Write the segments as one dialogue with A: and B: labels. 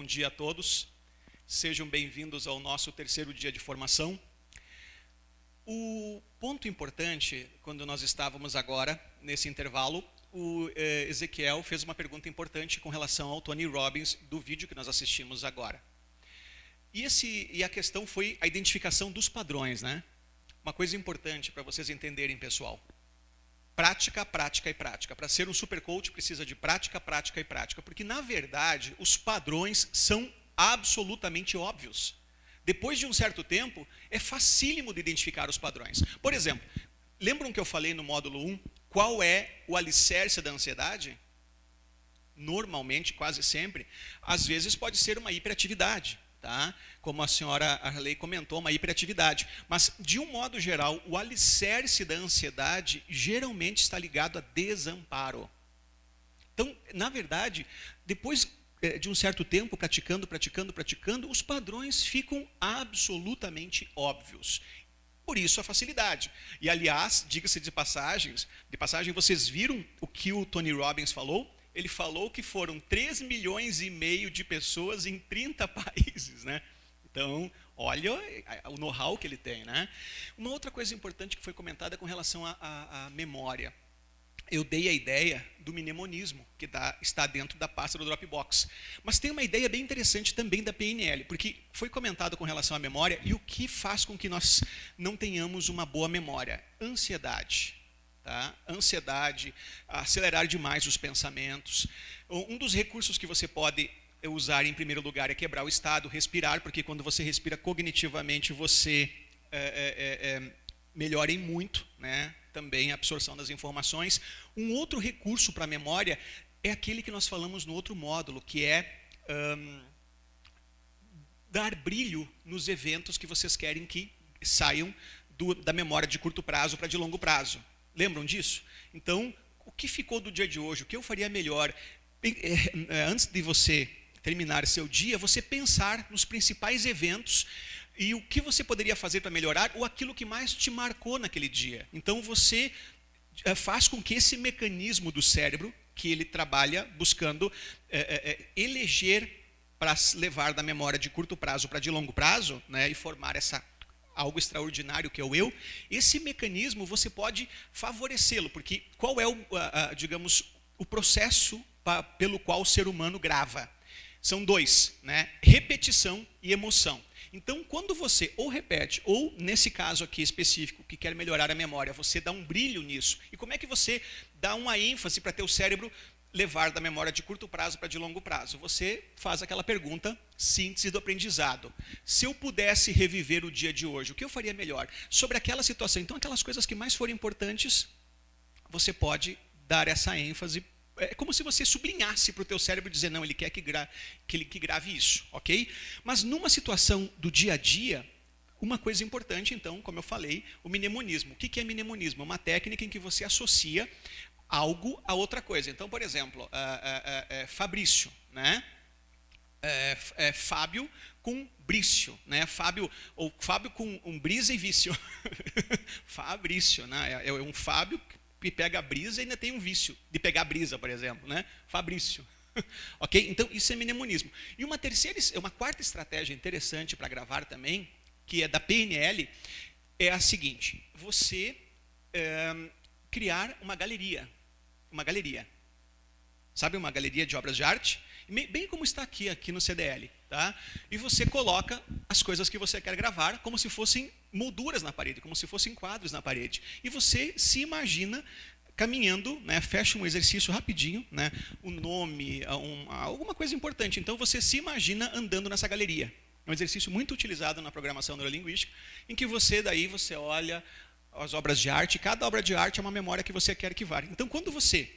A: dia a todos. Sejam bem-vindos ao nosso terceiro dia de formação. O ponto importante, quando nós estávamos agora, nesse intervalo, o Ezequiel fez uma pergunta importante com relação ao Tony Robbins, do vídeo que nós assistimos agora. E a questão foi a identificação dos padrões, né? Uma coisa importante para vocês entenderem, pessoal. Prática, prática e prática. Para ser um super coach precisa de prática, prática e prática. Porque, na verdade, os padrões são absolutamente óbvios. Depois de um certo tempo, é facílimo de identificar os padrões. Por exemplo, lembram que eu falei no módulo 1, qual é o alicerce da ansiedade? Normalmente, quase sempre, às vezes pode ser uma hiperatividade. Tá? Como a senhora Arley comentou, uma hiperatividade. Mas, de um modo geral, o alicerce da ansiedade geralmente está ligado a desamparo. Então, na verdade, depois de um certo tempo, praticando, os padrões ficam absolutamente óbvios. Por isso a facilidade. E, aliás, diga-se de passagem, vocês viram o que o Tony Robbins falou? Ele falou que foram 3,5 milhões de pessoas em 30 países, né? Então, olha o know-how que ele tem, né? Uma outra coisa importante que foi comentada com relação à memória. Eu dei a ideia do mnemonismo, que está dentro da pasta do Dropbox. Mas tem uma ideia bem interessante também da PNL, porque foi comentado com relação à memória e o que faz com que nós não tenhamos uma boa memória. Ansiedade. Tá? Ansiedade, acelerar demais os pensamentos. Um dos recursos que você pode usar em primeiro lugar é quebrar o estado, respirar, porque quando você respira cognitivamente você melhora em muito, né? Também a absorção das informações. Um outro recurso para a memória é aquele que nós falamos no outro módulo, que é dar brilho nos eventos que vocês querem que saiam da memória de curto prazo para de longo prazo. Lembram disso? Então, o que ficou do dia de hoje? O que eu faria melhor? Antes de você terminar seu dia, você pensar nos principais eventos e o que você poderia fazer para melhorar ou aquilo que mais te marcou naquele dia. Então, você faz com que esse mecanismo do cérebro, que ele trabalha buscando eleger para levar da memória de curto prazo para de longo prazo, né, e formar algo extraordinário que é o eu, esse mecanismo você pode favorecê-lo, porque qual é digamos, o processo pelo qual o ser humano grava? São dois, né? Repetição e emoção. Então, quando você ou repete, ou nesse caso aqui específico, que quer melhorar a memória, você dá um brilho nisso. E como é que você dá uma ênfase para ter o cérebro levar da memória de curto prazo para de longo prazo? Você faz aquela pergunta, síntese do aprendizado. Se eu pudesse reviver o dia de hoje, o que eu faria melhor? Sobre aquela situação. Então, aquelas coisas que mais forem importantes, você pode dar essa ênfase. É como se você sublinhasse para o teu cérebro dizer, não, ele quer que grave isso, ok? Mas numa situação do dia a dia, uma coisa importante, então, como eu falei, o mnemonismo. O que é mnemonismo? É uma técnica em que você associa algo a outra coisa. Então, por exemplo, Fabrício, né? Fábio com Brício, né? Fábio com um brisa e vício. Fabrício, né? É um Fábio que pega a brisa e ainda tem um vício de pegar a brisa, por exemplo, né? Fabrício. Ok? Então, isso é mnemonismo. E uma quarta estratégia interessante para gravar também, que é da PNL, é a seguinte: você criar uma galeria. Uma galeria. Sabe, uma galeria de obras de arte? Bem como está aqui no CDL. Tá? E você coloca as coisas que você quer gravar como se fossem molduras na parede, como se fossem quadros na parede. E você se imagina caminhando, né? Fecha um exercício rapidinho, né? Um nome, alguma coisa importante. Então você se imagina andando nessa galeria. É um exercício muito utilizado na programação neurolinguística, em que você olha as obras de arte, cada obra de arte é uma memória que você quer arquivar. Então, quando você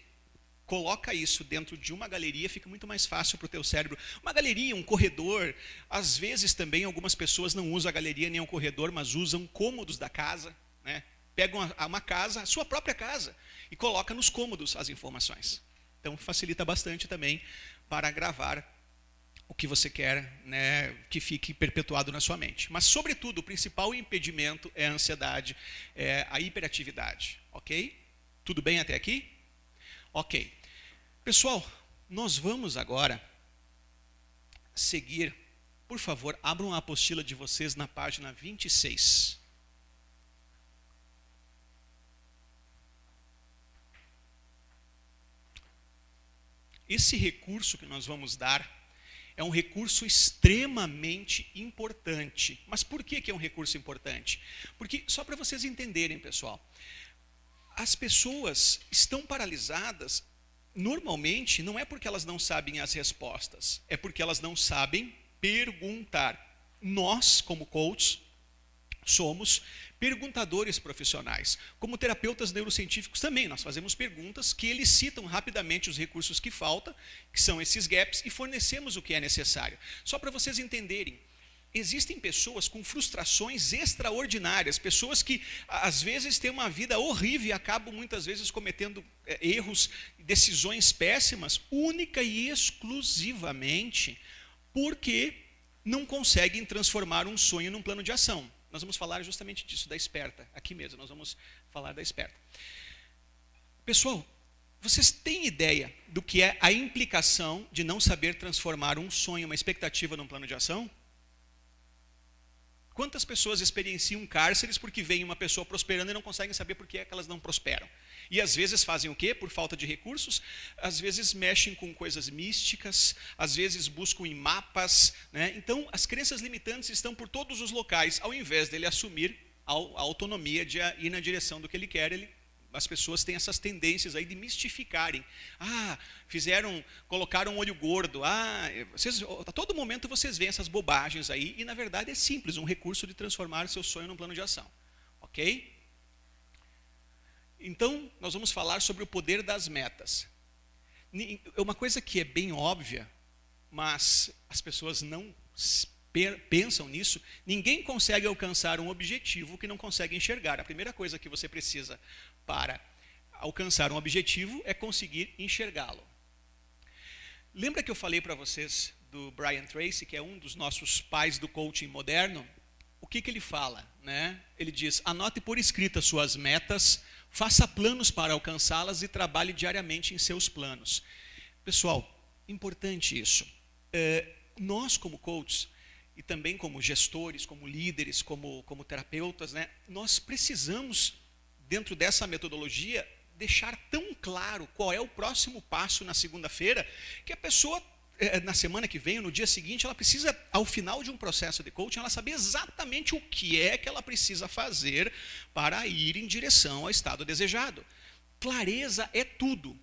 A: coloca isso dentro de uma galeria, fica muito mais fácil para o teu cérebro. Uma galeria, um corredor, às vezes também algumas pessoas não usam a galeria nem o corredor, mas usam cômodos da casa, né? Pegam uma casa, a sua própria casa, e coloca nos cômodos as informações. Então, facilita bastante também para gravar o que você quer, né, que fique perpetuado na sua mente. Mas, sobretudo, o principal impedimento é a ansiedade, é a hiperatividade. Ok? Tudo bem até aqui? Ok. Pessoal, nós vamos agora seguir, por favor, abram a apostila de vocês na página 26. Esse recurso que nós vamos dar é um recurso extremamente importante. Mas por que é um recurso importante? Porque, só para vocês entenderem, pessoal, as pessoas estão paralisadas, normalmente, não é porque elas não sabem as respostas, é porque elas não sabem perguntar. Nós, como coaches, somos perguntadores profissionais. Como terapeutas neurocientíficos também, nós fazemos perguntas que eles citam rapidamente os recursos que faltam, que são esses gaps, e fornecemos o que é necessário. Só para vocês entenderem, existem pessoas com frustrações extraordinárias, pessoas que às vezes têm uma vida horrível e acabam muitas vezes cometendo erros, decisões péssimas, única e exclusivamente porque não conseguem transformar um sonho num plano de ação. Nós vamos falar justamente disso, da esperta, aqui mesmo, nós vamos falar da esperta. Pessoal, vocês têm ideia do que é a implicação de não saber transformar um sonho, uma expectativa num plano de ação? Quantas pessoas experienciam cárceres porque veem uma pessoa prosperando e não conseguem saber por que é que elas não prosperam? E às vezes fazem o quê? Por falta de recursos, às vezes mexem com coisas místicas, às vezes buscam em mapas, né? Então, as crenças limitantes estão por todos os locais, ao invés dele assumir a autonomia de ir na direção do que ele quer, as pessoas têm essas tendências aí de mistificarem. Colocaram um olho gordo. A todo momento vocês veem essas bobagens aí, e na verdade é simples, um recurso de transformar o seu sonho num plano de ação. Ok? Então, nós vamos falar sobre o poder das metas. Uma coisa que é bem óbvia, mas as pessoas não pensam nisso, ninguém consegue alcançar um objetivo que não consegue enxergar. A primeira coisa que você precisa para alcançar um objetivo é conseguir enxergá-lo. Lembra que eu falei para vocês do Brian Tracy, que é um dos nossos pais do coaching moderno? O que ele fala, né? Ele diz: anote por escrita suas metas, faça planos para alcançá-las e trabalhe diariamente em seus planos. Pessoal, importante isso. Nós, como coaches, e também como gestores, como líderes, como terapeutas, né, nós precisamos, dentro dessa metodologia, deixar tão claro qual é o próximo passo na segunda-feira, que a pessoa, na semana que vem, no dia seguinte, ela precisa, ao final de um processo de coaching, ela saber exatamente o que é que ela precisa fazer para ir em direção ao estado desejado. Clareza é tudo.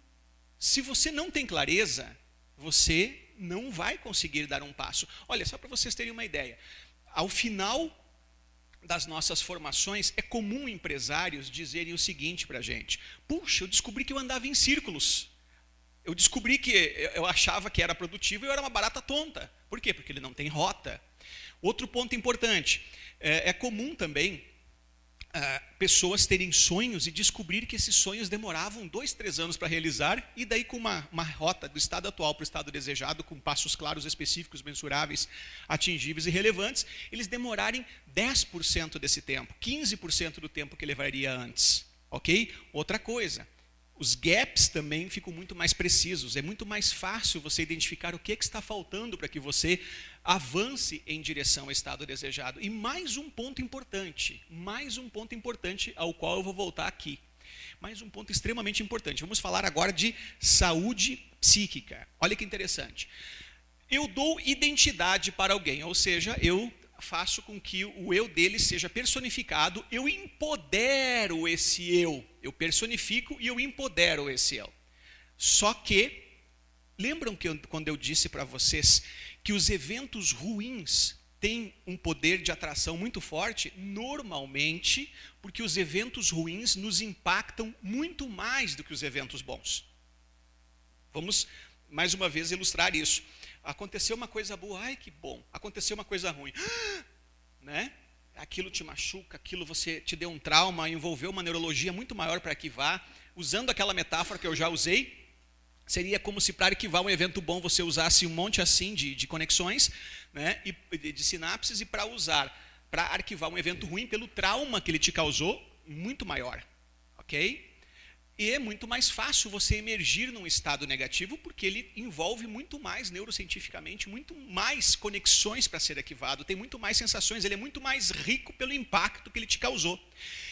A: Se você não tem clareza, você não vai conseguir dar um passo. Olha, só para vocês terem uma ideia, ao final das nossas formações, é comum empresários dizerem o seguinte para a gente: puxa, eu descobri que eu andava em círculos. Eu descobri que eu achava que era produtivo e eu era uma barata tonta. Por quê? Porque ele não tem rota. Outro ponto importante, é comum também pessoas terem sonhos e descobrir que esses sonhos demoravam 2, 3 anos para realizar, e daí com uma rota do estado atual para o estado desejado, com passos claros, específicos, mensuráveis, atingíveis e relevantes, eles demorarem 10% desse tempo, 15% do tempo que levaria antes. Ok? Outra coisa, os gaps também ficam muito mais precisos, é muito mais fácil você identificar o que está faltando para que você avance em direção ao estado desejado. E mais um ponto importante ao qual eu vou voltar aqui. Mais um ponto extremamente importante. Vamos falar agora de saúde psíquica. Olha que interessante. Eu dou identidade para alguém, ou seja, eu faço com que o eu dele seja personificado, eu empodero esse eu. Eu personifico e eu empodero esse eu. Só que, lembram que quando eu disse para vocês que os eventos ruins têm um poder de atração muito forte? Normalmente, porque os eventos ruins nos impactam muito mais do que os eventos bons. Vamos, mais uma vez, ilustrar isso. Aconteceu uma coisa boa, ai que bom. Aconteceu uma coisa ruim, né? Aquilo te machuca, aquilo você te deu um trauma, envolveu uma neurologia muito maior para arquivar. Usando aquela metáfora que eu já usei, seria como se para arquivar um evento bom você usasse um monte assim de conexões, né, e de sinapses, e para arquivar um evento ruim pelo trauma que ele te causou, muito maior. Ok? E é muito mais fácil você emergir num estado negativo, porque ele envolve muito mais neurocientificamente, muito mais conexões para ser arquivado, tem muito mais sensações, ele é muito mais rico pelo impacto que ele te causou.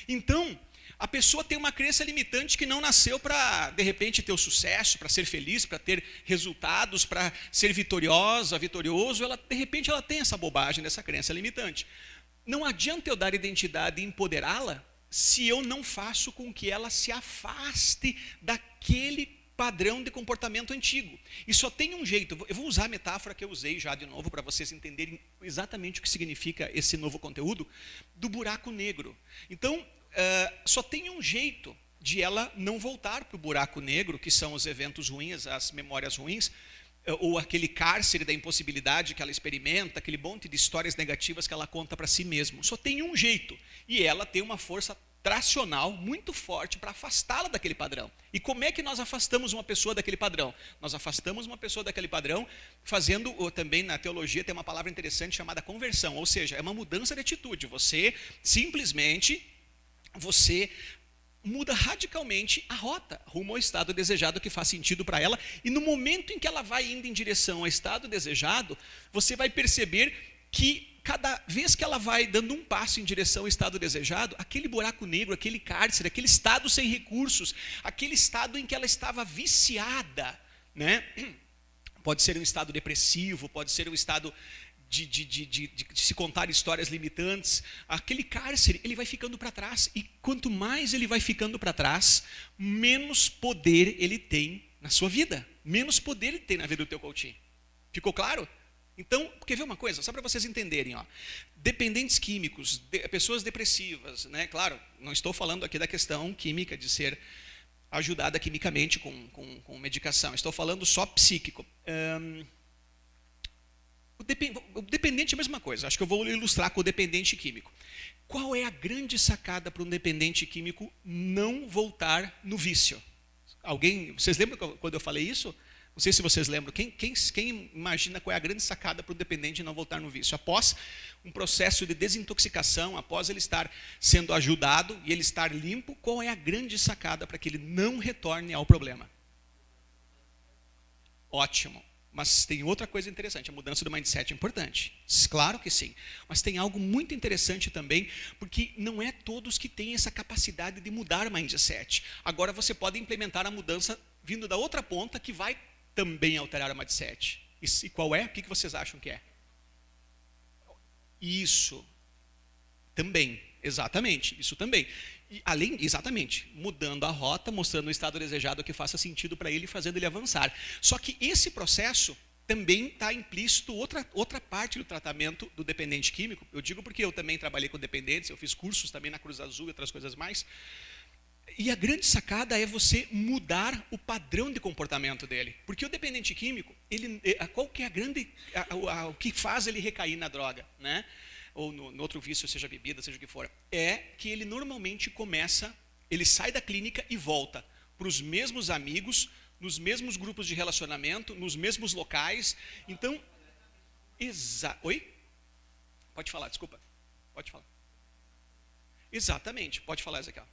A: Então, a pessoa tem uma crença limitante que não nasceu para, de repente, ter o sucesso, para ser feliz, para ter resultados, para ser vitoriosa, vitorioso. De repente, ela tem essa bobagem dessa crença limitante. Não adianta eu dar identidade e empoderá-la se eu não faço com que ela se afaste daquele padrão de comportamento antigo. E só tem um jeito, eu vou usar a metáfora que eu usei já de novo, para vocês entenderem exatamente o que significa esse novo conteúdo, do buraco negro. Então, só tem um jeito de ela não voltar para o buraco negro, que são os eventos ruins, as memórias ruins, ou aquele cárcere da impossibilidade que ela experimenta, aquele monte de histórias negativas que ela conta para si mesma. Só tem um jeito, e ela tem uma força tracional muito forte para afastá-la daquele padrão. E como é que nós afastamos uma pessoa daquele padrão? Nós afastamos uma pessoa daquele padrão fazendo, também na teologia tem uma palavra interessante chamada conversão, ou seja, é uma mudança de atitude. Você muda radicalmente a rota rumo ao estado desejado que faz sentido para ela, e no momento em que ela vai indo em direção ao estado desejado, você vai perceber que cada vez que ela vai dando um passo em direção ao estado desejado, aquele buraco negro, aquele cárcere, aquele estado sem recursos, aquele estado em que ela estava viciada, né? Pode ser um estado depressivo, pode ser um estado de se contar histórias limitantes, aquele cárcere, ele vai ficando para trás, e quanto mais ele vai ficando para trás, menos poder ele tem na sua vida, menos poder ele tem na vida do teu coaching. Ficou claro? Então, quer ver uma coisa? Só para vocês entenderem, ó. Dependentes químicos, pessoas depressivas, né? Claro, não estou falando aqui da questão química de ser ajudada quimicamente com medicação, estou falando só psíquico. O dependente é a mesma coisa, acho que eu vou ilustrar com o dependente químico. Qual é a grande sacada para um dependente químico não voltar no vício? Vocês lembram quando eu falei isso? Não sei se vocês lembram. Quem imagina qual é a grande sacada para o dependente não voltar no vício? Após um processo de desintoxicação, após ele estar sendo ajudado e ele estar limpo, qual é a grande sacada para que ele não retorne ao problema? Ótimo. Mas tem outra coisa interessante, a mudança do mindset é importante. Claro que sim. Mas tem algo muito interessante também, porque não é todos que têm essa capacidade de mudar o mindset. Agora você pode implementar a mudança vindo da outra ponta, que vai também alterar o mindset. E qual é? O que vocês acham que é? Isso. Também. Exatamente. Isso também. E exatamente, mudando a rota, mostrando o estado desejado que faça sentido para ele, fazendo ele avançar. Só que esse processo também está implícito outra parte do tratamento do dependente químico. Eu digo porque eu também trabalhei com dependentes, eu fiz cursos também na Cruz Azul e outras coisas mais. E a grande sacada é você mudar o padrão de comportamento dele. Porque o dependente químico, qual que é o que faz ele recair na droga, né? Ou no outro vício, seja bebida, seja o que for, é que ele normalmente ele sai da clínica e volta para os mesmos amigos, nos mesmos grupos de relacionamento, nos mesmos locais. Então, oi? Pode falar, desculpa. Pode falar. Exatamente, pode falar, Ezequiel.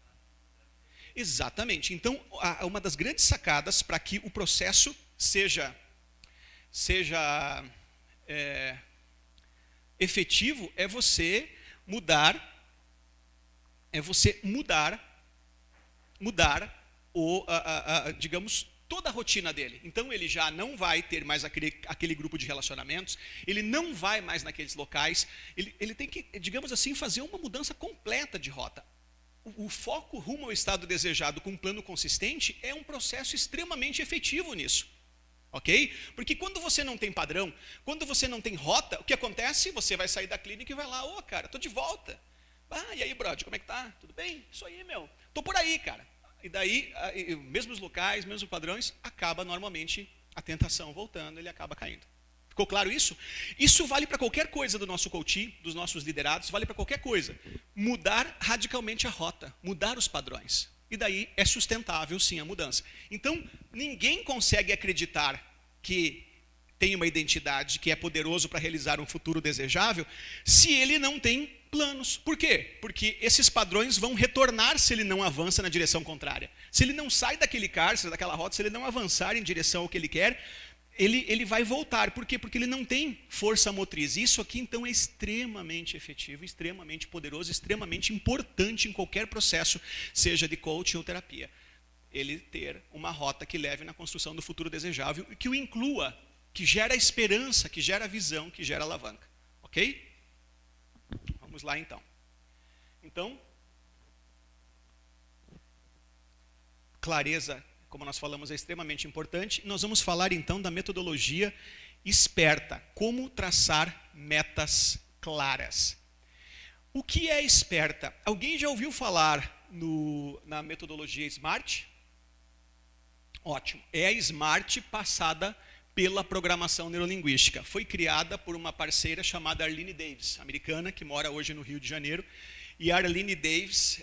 A: Exatamente. Então, uma das grandes sacadas para que o processo seja efetivo é você mudar digamos, toda a rotina dele. Então ele já não vai ter mais aquele grupo de relacionamentos, ele não vai mais naqueles locais, ele tem que, digamos assim, fazer uma mudança completa de rota. O foco rumo ao estado desejado com um plano consistente é um processo extremamente efetivo nisso. Ok? Porque quando você não tem padrão, quando você não tem rota, o que acontece? Você vai sair da clínica e vai lá, cara, tô de volta. E aí, brother, como é que tá? Tudo bem? Isso aí, meu. Tô por aí, cara. E daí, mesmos locais, mesmos padrões, acaba normalmente a tentação voltando, ele acaba caindo. Ficou claro isso? Isso vale para qualquer coisa do nosso coaching, dos nossos liderados, vale para qualquer coisa. Mudar radicalmente a rota, mudar os padrões. E daí é sustentável sim a mudança. Então, ninguém consegue acreditar que tem uma identidade, que é poderoso para realizar um futuro desejável, se ele não tem planos. Por quê? Porque esses padrões vão retornar se ele não avança na direção contrária. Se ele não sai daquele cárcere, daquela rota, se ele não avançar em direção ao que ele quer, ele vai voltar. Por quê? Porque ele não tem força motriz. Isso aqui, então, é extremamente efetivo, extremamente poderoso, extremamente importante em qualquer processo, seja de coaching ou terapia. Ele ter uma rota que leve na construção do futuro desejável e que o inclua, que gera esperança, que gera visão, que gera alavanca. Ok? Vamos lá, então. Então, clareza, como nós falamos, é extremamente importante. Nós vamos falar, então, da metodologia esperta. Como traçar metas claras. O que é esperta? Alguém já ouviu falar na metodologia SMART? Ótimo. É a SMART passada pela programação neurolinguística. Foi criada por uma parceira chamada Arlene Davis, americana, que mora hoje no Rio de Janeiro. E a Arlene Davis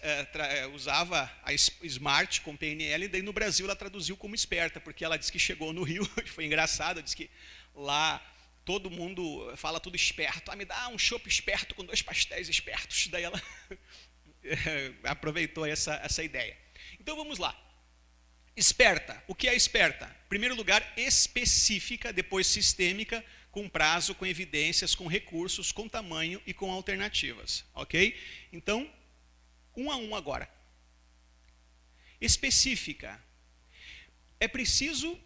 A: usava a SMART com PNL, e daí no Brasil ela traduziu como esperta, porque ela disse que chegou no Rio, foi engraçado, disse que lá todo mundo fala tudo esperto. Me dá um chopp esperto com 2 pastéis espertos. Daí ela aproveitou essa ideia. Então vamos lá. Esperta. O que é esperta? Em primeiro lugar, específica, depois sistêmica, com prazo, com evidências, com recursos, com tamanho e com alternativas. Ok? Então, um a um agora. Específica. É preciso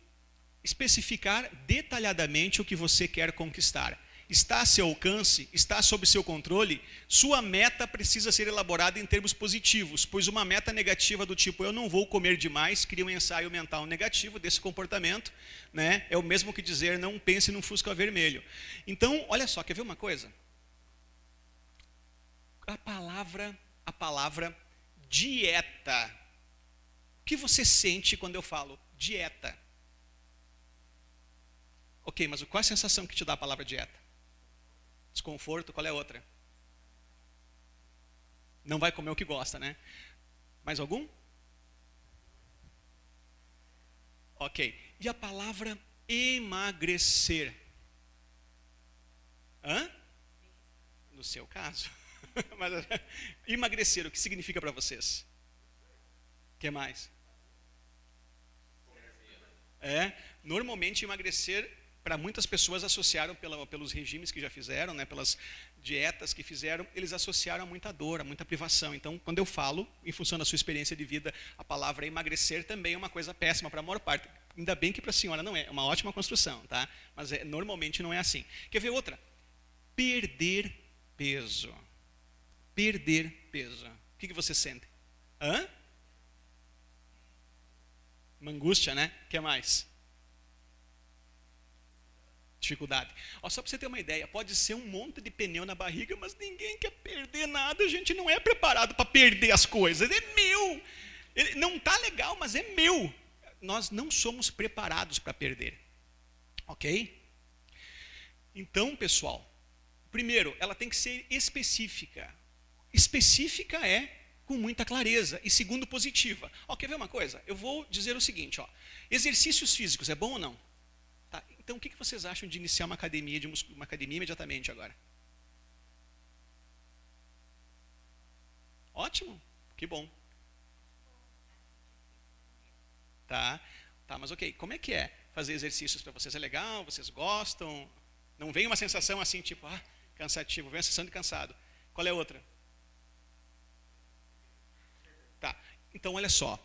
A: especificar detalhadamente o que você quer conquistar. Está a seu alcance? Está sob seu controle? Sua meta precisa ser elaborada em termos positivos, pois uma meta negativa do tipo, eu não vou comer demais, cria um ensaio mental negativo desse comportamento, né? É o mesmo que dizer, não pense num Fusca vermelho. Então, olha só, quer ver uma coisa? A palavra dieta. O que você sente quando eu falo dieta? Ok, mas qual é a sensação que te dá a palavra dieta? Desconforto, qual é a outra? Não vai comer o que gosta, né? Mais algum? Ok. E a palavra emagrecer? Hã? No seu caso. Mas, emagrecer, o que significa para vocês? O que mais? Normalmente emagrecer, para muitas pessoas associaram pelos regimes que já fizeram, né, pelas dietas que fizeram, eles associaram a muita dor, a muita privação. Então, quando eu falo, em função da sua experiência de vida, a palavra emagrecer também é uma coisa péssima para a maior parte. Ainda bem que para a senhora não é uma ótima construção, tá? Mas normalmente não é assim. Quer ver outra? Perder peso. Perder peso. O que você sente? Uma angústia, né? O que mais? Dificuldade. Só para você ter uma ideia, pode ser um monte de pneu na barriga, mas ninguém quer perder nada, a gente não é preparado para perder as coisas, é meu. Não está legal, mas é meu. Nós não somos preparados para perder. Ok? Então, pessoal, primeiro, ela tem que ser específica. Específica é com muita clareza. E segundo, positiva. Quer ver uma coisa? Eu vou dizer o seguinte, exercícios físicos, é bom ou não? Então, o que vocês acham de iniciar uma academia imediatamente agora? Ótimo, que bom. Tá, mas ok, como é que é fazer exercícios para vocês? É legal? Vocês gostam? Não vem uma sensação assim, tipo, cansativo, vem a sensação de cansado. Qual é a outra? Tá, então olha só.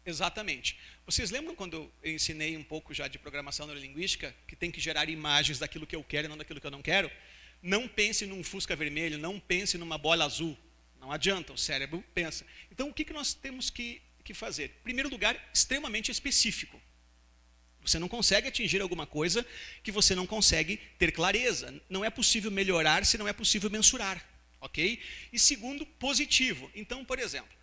A: Exatamente. Vocês lembram quando eu ensinei um pouco já de programação neurolinguística, que tem que gerar imagens daquilo que eu quero e não daquilo que eu não quero? Não pense num Fusca vermelho, não pense numa bola azul. Não adianta, o cérebro pensa. Então, o que nós temos que fazer? Em primeiro lugar, extremamente específico. Você não consegue atingir alguma coisa que você não consegue ter clareza. Não é possível melhorar se não é possível mensurar. Ok? E segundo, positivo. Então, por exemplo,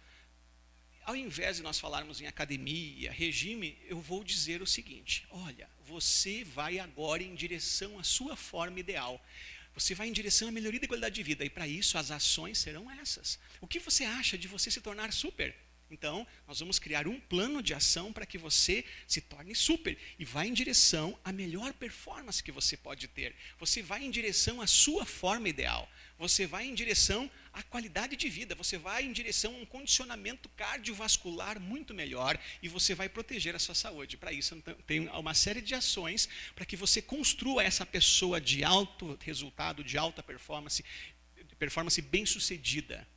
A: ao invés de nós falarmos em academia, regime, eu vou dizer o seguinte, olha, você vai agora em direção à sua forma ideal. Você vai em direção à melhoria da qualidade de vida. E para isso as ações serão essas. O que você acha de você se tornar super? Então, nós vamos criar um plano de ação para que você se torne super e vá em direção à melhor performance que você pode ter. Você vai em direção à sua forma ideal. Você vai em direção à qualidade de vida. Você vai em direção a um condicionamento cardiovascular muito melhor e você vai proteger a sua saúde. Para isso, tem uma série de ações para que você construa essa pessoa de alto resultado, de alta performance bem-sucedida.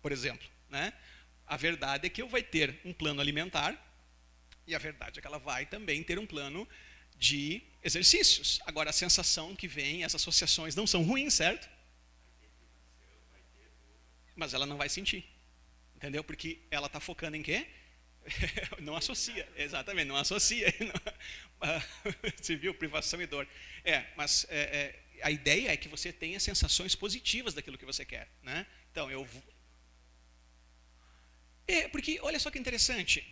A: Por exemplo, né? A verdade é que eu vai ter um plano alimentar e a verdade é que ela vai também ter um plano de exercícios. Agora, a sensação que vem, as associações não são ruins, certo? Mas ela não vai sentir, entendeu? Porque ela está focando em quê? Não associa, exatamente, não associa. Você viu? Privação e dor. Mas a ideia é que você tenha sensações positivas daquilo que você quer, né? Então, porque olha só que interessante,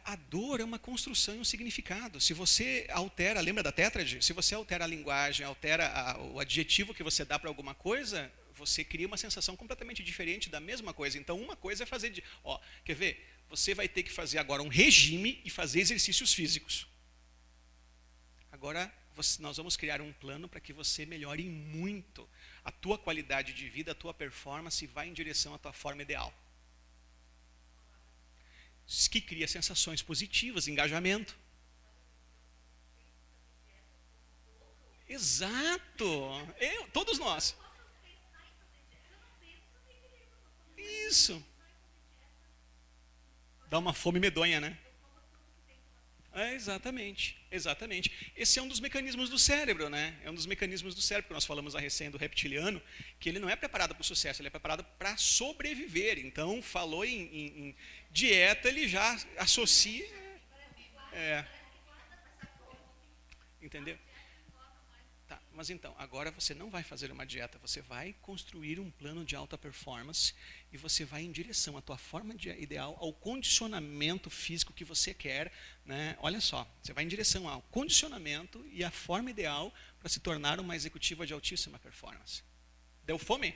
A: a dor é uma construção e um significado. Se você altera, lembra da tétrade? Se você altera a linguagem, altera o adjetivo que você dá para alguma coisa, você cria uma sensação completamente diferente da mesma coisa. Então, uma coisa é fazer... quer ver? Você vai ter que fazer agora um regime e fazer exercícios físicos. Agora, nós vamos criar um plano para que você melhore muito a tua qualidade de vida, a tua performance e vá em direção à tua forma ideal. Que cria sensações positivas, engajamento. Exato! Todos nós. Isso. Dá uma fome medonha, né? Exatamente. Esse é um dos mecanismos do cérebro, né? É um dos mecanismos do cérebro que nós falamos a recém do reptiliano, que ele não é preparado para o sucesso, ele é preparado para sobreviver. Então, falou em dieta, ele já associa. Entendeu? Tá, mas então, agora você não vai fazer uma dieta, você vai construir um plano de alta performance e você vai em direção à tua forma ideal, ao condicionamento físico que você quer, né? Olha só, você vai em direção ao condicionamento e à forma ideal para se tornar uma executiva de altíssima performance. Deu fome?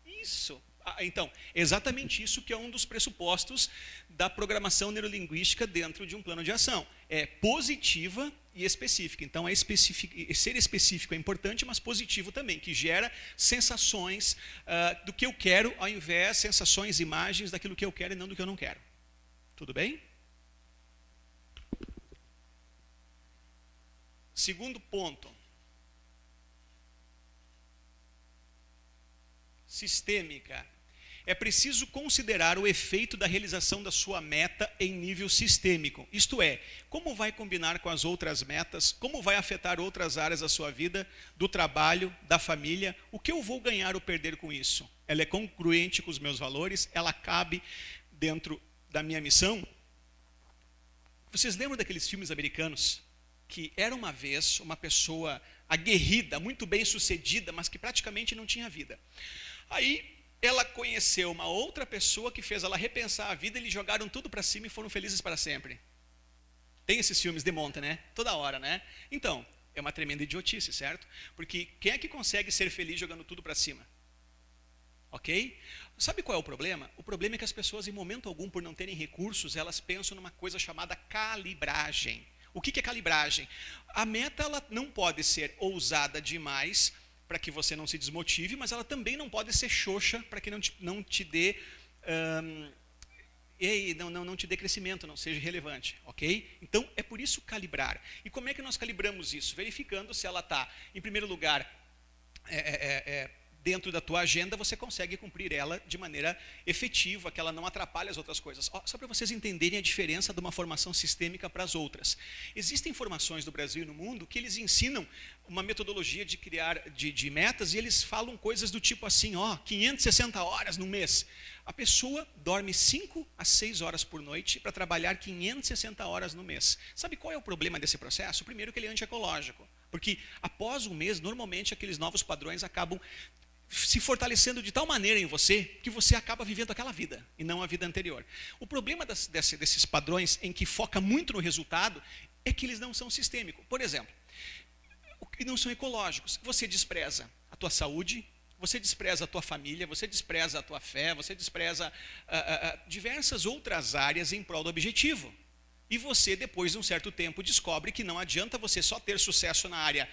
A: Isso. Então, exatamente isso que é um dos pressupostos da programação neurolinguística dentro de um plano de ação. É positiva e específica. Então, ser específico é importante, mas positivo também, que gera sensações do que eu quero, ao invés de sensações, imagens daquilo que eu quero e não do que eu não quero. Tudo bem? Segundo ponto. Sistêmica. É preciso considerar o efeito da realização da sua meta em nível sistêmico. Isto é, como vai combinar com as outras metas, como vai afetar outras áreas da sua vida, do trabalho, da família, o que eu vou ganhar ou perder com isso? Ela é congruente com os meus valores? Ela cabe dentro da minha missão? Vocês lembram daqueles filmes americanos que era uma vez uma pessoa aguerrida, muito bem sucedida, mas que praticamente não tinha vida? Aí ela conheceu uma outra pessoa que fez ela repensar a vida, eles jogaram tudo para cima e foram felizes para sempre. Tem esses filmes de monta, né? Toda hora, né? Então, é uma tremenda idiotice, certo? Porque quem é que consegue ser feliz jogando tudo para cima? Ok? Sabe qual é o problema? O problema é que as pessoas, em momento algum, por não terem recursos, elas pensam numa coisa chamada calibragem. O que é calibragem? A meta ela não pode ser ousada demais para que você não se desmotive, mas ela também não pode ser xoxa para que não te dê não te dê crescimento, não seja relevante, ok? Então, é por isso calibrar. E como é que nós calibramos isso? Verificando se ela está, em primeiro lugar, dentro da tua agenda, você consegue cumprir ela de maneira efetiva, que ela não atrapalhe as outras coisas. Só para vocês entenderem a diferença de uma formação sistêmica para as outras. Existem formações do Brasil e no mundo que eles ensinam uma metodologia de criar de metas e eles falam coisas do tipo assim, 560 horas no mês. A pessoa dorme 5 a 6 horas por noite para trabalhar 560 horas no mês. Sabe qual é o problema desse processo? Primeiro que ele é antiecológico, porque após um mês, normalmente aqueles novos padrões acabam se fortalecendo de tal maneira em você que você acaba vivendo aquela vida e não a vida anterior. O problema desses padrões em que foca muito no resultado é que eles não são sistêmicos. Por exemplo, não são ecológicos. Você despreza a tua saúde, você despreza a tua família, você despreza a tua fé, você despreza diversas outras áreas em prol do objetivo. E você, depois de um certo tempo, descobre que não adianta você só ter sucesso na área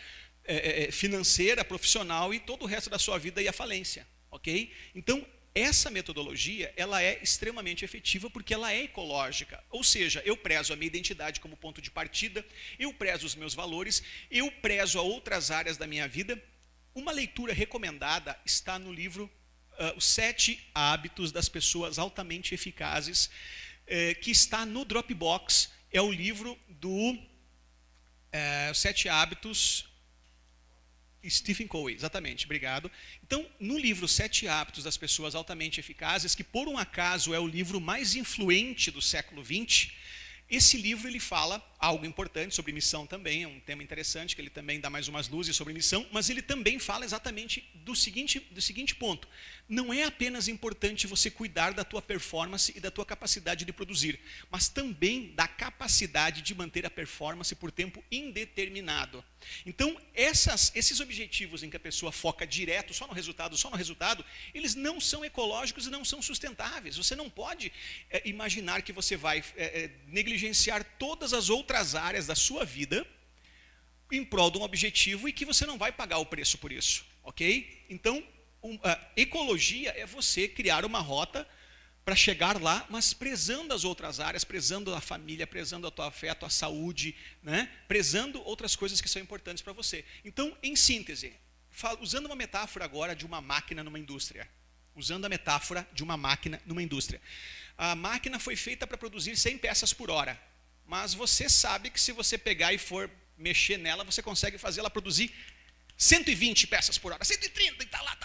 A: financeira, profissional, e todo o resto da sua vida ir à falência, ok? Então, essa metodologia, ela é extremamente efetiva porque ela é ecológica. Ou seja, eu prezo a minha identidade como ponto de partida, eu prezo os meus valores, eu prezo a outras áreas da minha vida. Uma leitura recomendada está no livro Os 7 Hábitos das Pessoas Altamente Eficazes, que está no Dropbox. É o livro do Os 7 Hábitos... Stephen Covey, exatamente, obrigado. Então, no livro 7 Hábitos das Pessoas Altamente Eficazes, que por um acaso é o livro mais influente do século XX, esse livro ele fala algo importante sobre missão também, é um tema interessante, que ele também dá mais umas luzes sobre missão, mas ele também fala exatamente do seguinte ponto: não é apenas importante você cuidar da tua performance e da tua capacidade de produzir, mas também da capacidade de manter a performance por tempo indeterminado. Então, esses objetivos em que a pessoa foca direto só no resultado, eles não são ecológicos e não são sustentáveis. Você não pode imaginar que você vai negligenciar todas as outras áreas da sua vida em prol de um objetivo e que você não vai pagar o preço por isso, ok? Então, ecologia é você criar uma rota para chegar lá, mas prezando as outras áreas, prezando a família, prezando a tua fé, a tua saúde, né? Prezando outras coisas que são importantes para você. Então, em síntese, usando uma metáfora agora de uma máquina numa indústria. A máquina foi feita para produzir 100 peças por hora, mas você sabe que se você pegar e for mexer nela, você consegue fazer ela produzir 120 peças por hora, 130 e tá lá,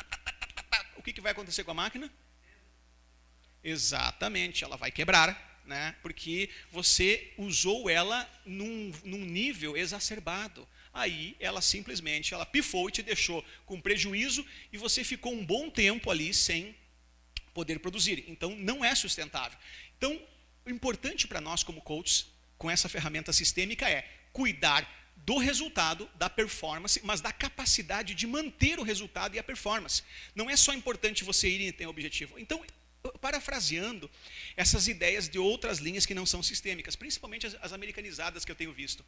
A: O que vai acontecer com a máquina? Exatamente, ela vai quebrar, né? Porque você usou ela num nível exacerbado. Aí ela simplesmente pifou e te deixou com prejuízo e você ficou um bom tempo ali sem poder produzir. Então não é sustentável. Então o importante para nós como coaches, com essa ferramenta sistêmica, é cuidar do resultado, da performance, mas da capacidade de manter o resultado e a performance. Não é só importante você ir e ter um objetivo. Então, parafraseando essas ideias de outras linhas que não são sistêmicas, principalmente as americanizadas que eu tenho visto,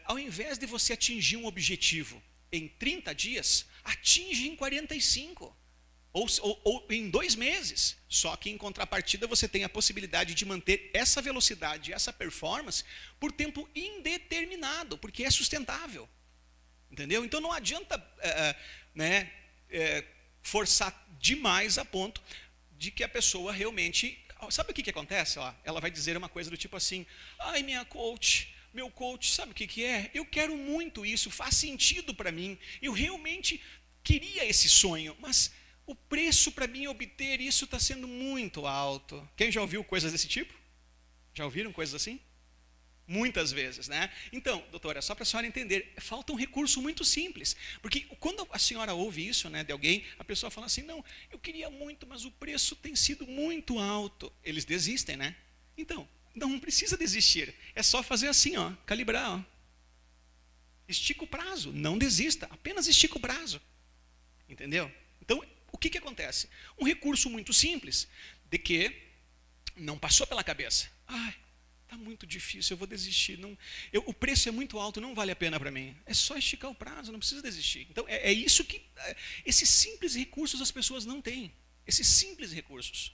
A: ao invés de você atingir um objetivo em 30 dias, atinge em 45, ou em 2 meses. Só que em contrapartida você tem a possibilidade de manter essa velocidade, essa performance por tempo indeterminado, porque é sustentável. Entendeu? Então não adianta forçar demais a ponto de que a pessoa realmente... Sabe o que acontece? Ela vai dizer uma coisa do tipo assim: ai, meu coach, sabe o que é? Eu quero muito isso, faz sentido para mim, eu realmente queria esse sonho, mas o preço para mim obter isso está sendo muito alto. Quem já ouviu coisas desse tipo? Já ouviram coisas assim? Muitas vezes, né? Então, doutora, só para a senhora entender, falta um recurso muito simples. Porque quando a senhora ouve isso, né, de alguém, a pessoa fala assim: não, eu queria muito, mas o preço tem sido muito alto. Eles desistem, né? Então, não precisa desistir. É só fazer assim, calibrar. Estica o prazo, não desista, apenas estica o prazo. Entendeu? Então, o que acontece? Um recurso muito simples, de que não passou pela cabeça. Ai, está muito difícil, eu vou desistir. O preço é muito alto, não vale a pena para mim. É só esticar o prazo, não precisa desistir. Então, é isso que... esses simples recursos as pessoas não têm. Esses simples recursos.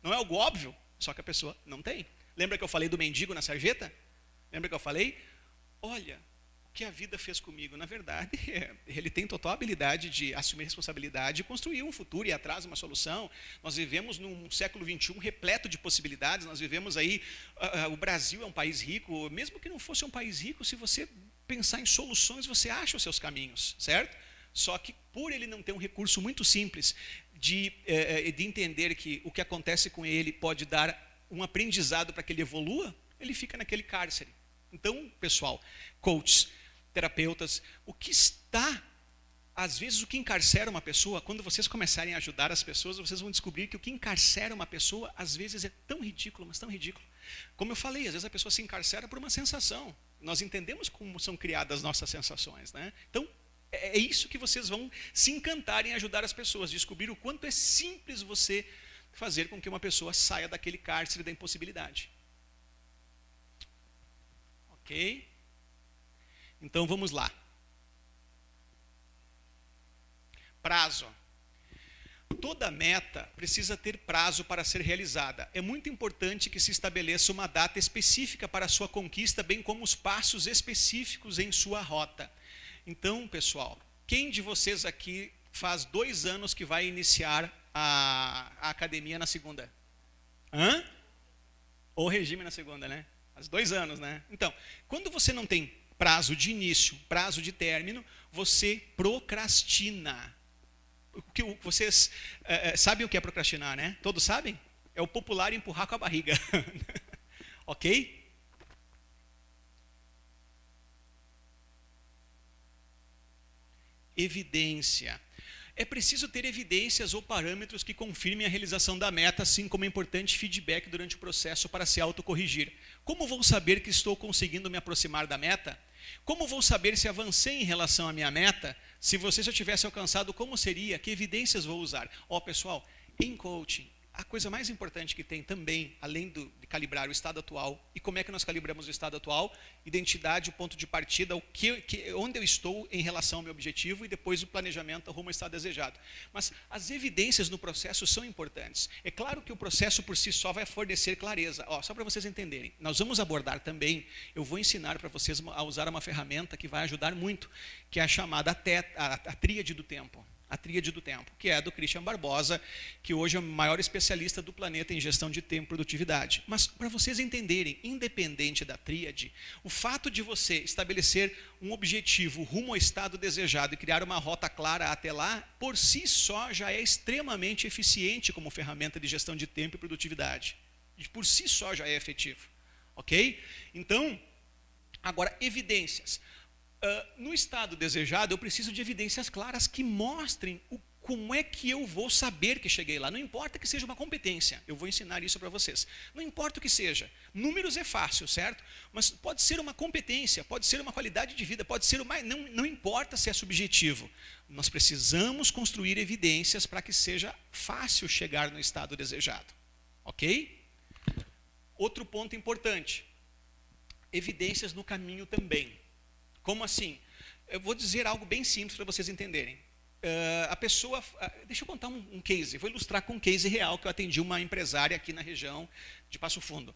A: Não é algo óbvio, só que a pessoa não tem. Lembra que eu falei do mendigo na sarjeta? Lembra que eu falei? Olha, o que a vida fez comigo, na verdade, ele tem total habilidade de assumir responsabilidade e construir um futuro e ir atrás de uma solução. Nós vivemos num século XXI repleto de possibilidades, nós vivemos aí, o Brasil é um país rico, mesmo que não fosse um país rico, se você pensar em soluções, você acha os seus caminhos, certo? Só que por ele não ter um recurso muito simples de entender que o que acontece com ele pode dar um aprendizado para que ele evolua, ele fica naquele cárcere. Então, pessoal, coaches, terapeutas, às vezes o que encarcera uma pessoa, quando vocês começarem a ajudar as pessoas, vocês vão descobrir que o que encarcera uma pessoa, às vezes é tão ridículo, mas tão ridículo. Como eu falei, às vezes a pessoa se encarcera por uma sensação. Nós entendemos como são criadas nossas sensações, né? Então, É isso que vocês vão se encantar em ajudar as pessoas, descobrir o quanto é simples você fazer com que uma pessoa saia daquele cárcere da impossibilidade. Ok? Então vamos lá. Prazo. Toda meta precisa ter prazo para ser realizada. É muito importante que se estabeleça uma data específica para a sua conquista, bem como os passos específicos em sua rota. Então, pessoal, quem de vocês aqui faz 2 anos que vai iniciar a academia na segunda? Hã? Ou regime na segunda, né? Faz 2 anos, né? Então, quando você não tem prazo de início, prazo de término, você procrastina. Vocês sabem o que é procrastinar, né? Todos sabem? É o popular empurrar com a barriga. Ok? Evidência. É preciso ter evidências ou parâmetros que confirmem a realização da meta, assim como é importante feedback durante o processo para se autocorrigir. Como vou saber que estou conseguindo me aproximar da meta? Como vou saber se avancei em relação à minha meta? Se você já tivesse alcançado, como seria? Que evidências vou usar? Pessoal, em coaching, a coisa mais importante que tem também, além de calibrar o estado atual, e como é que nós calibramos o estado atual? Identidade, o ponto de partida, onde eu estou em relação ao meu objetivo, e depois o planejamento rumo ao estado desejado. Mas as evidências no processo são importantes. É claro que o processo por si só vai fornecer clareza. Só para vocês entenderem, nós vamos abordar também, eu vou ensinar para vocês a usar uma ferramenta que vai ajudar muito, que é a chamada a tríade do tempo. A tríade do tempo, que é do Christian Barbosa, que hoje é o maior especialista do planeta em gestão de tempo e produtividade. Mas para vocês entenderem, independente da tríade, o fato de você estabelecer um objetivo rumo ao estado desejado e criar uma rota clara até lá, por si só já é extremamente eficiente como ferramenta de gestão de tempo e produtividade. Por si só já é efetivo. Ok? Então, agora, evidências. No estado desejado, eu preciso de evidências claras que mostrem como é que eu vou saber que cheguei lá. Não importa que seja uma competência, eu vou ensinar isso para vocês. Não importa o que seja. Números é fácil, certo? Mas pode ser uma competência, pode ser uma qualidade de vida, pode ser uma... Não importa se é subjetivo. Nós precisamos construir evidências para que seja fácil chegar no estado desejado. Ok? Outro ponto importante. Evidências no caminho também. Como assim? Eu vou dizer algo bem simples para vocês entenderem. A pessoa... deixa eu contar um case. Vou ilustrar com um case real que eu atendi uma empresária aqui na região de Passo Fundo.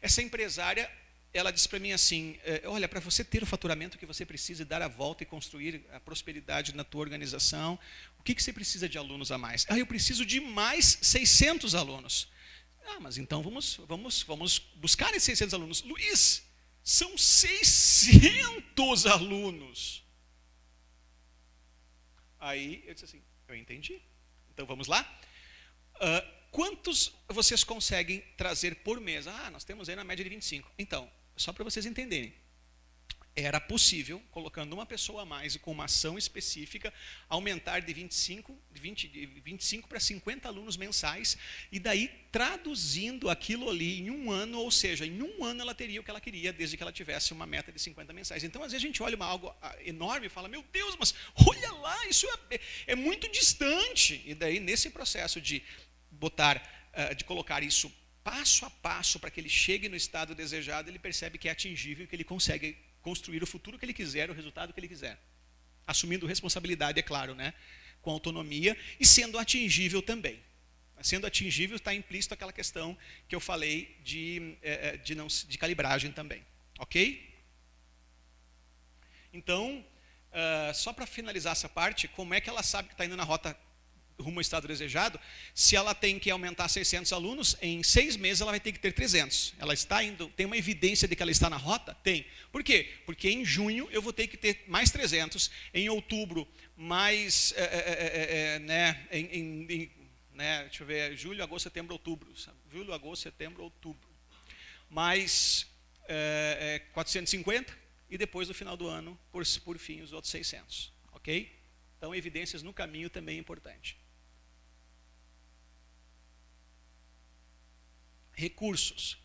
A: Essa empresária, ela disse para mim assim, olha, para você ter o faturamento que você precisa e dar a volta e construir a prosperidade na tua organização, o que você precisa de alunos a mais? Eu preciso de mais 600 alunos. Mas então vamos buscar esses 600 alunos. Luiz, são 600 alunos. Aí eu disse assim, eu entendi. Então vamos lá? Quantos vocês conseguem trazer por mês? Nós temos aí na média de 25. Então, só para vocês entenderem. Era possível, colocando uma pessoa a mais e com uma ação específica, aumentar de 25 para 50 alunos mensais, e daí traduzindo aquilo ali em um ano, ou seja, em um ano ela teria o que ela queria, desde que ela tivesse uma meta de 50 mensais. Então, às vezes a gente olha algo enorme e fala, meu Deus, mas olha lá, isso é muito distante. E daí, nesse processo de colocar isso passo a passo para que ele chegue no estado desejado, ele percebe que é atingível, que ele consegue construir o futuro que ele quiser, o resultado que ele quiser. Assumindo responsabilidade, é claro, né? Com autonomia e sendo atingível também. Sendo atingível está implícito aquela questão que eu falei de calibragem também. Ok? Então, só para finalizar essa parte, como é que ela sabe que está indo na rota rumo ao estado desejado? Se ela tem que aumentar 600 alunos, em 6 meses ela vai ter que ter 300. Ela está indo, tem uma evidência de que ela está na rota? Tem. Por quê? Porque em junho eu vou ter que ter mais 300, em outubro mais, deixa eu ver, julho, agosto, setembro, outubro. Julho, agosto, setembro, outubro. Mais 450 e depois no final do ano, por fim, os outros 600. Ok? Então, evidências no caminho também é importante. Recursos.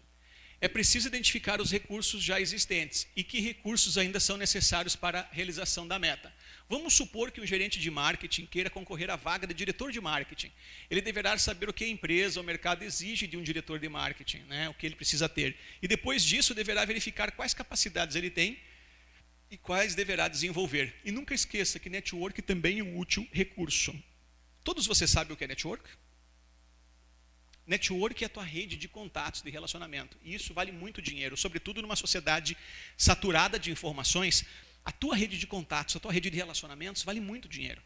A: É preciso identificar os recursos já existentes e que recursos ainda são necessários para a realização da meta. Vamos supor que um gerente de marketing queira concorrer à vaga de diretor de marketing. Ele deverá saber o que a empresa, o mercado exige de um diretor de marketing, né? O que ele precisa ter. E depois disso deverá verificar quais capacidades ele tem e quais deverá desenvolver. E nunca esqueça que network também é um útil recurso. Todos vocês sabem o que é network? Network é a tua rede de contatos, de relacionamento. E isso vale muito dinheiro, sobretudo numa sociedade saturada de informações. A tua rede de contatos, a tua rede de relacionamentos vale muito dinheiro.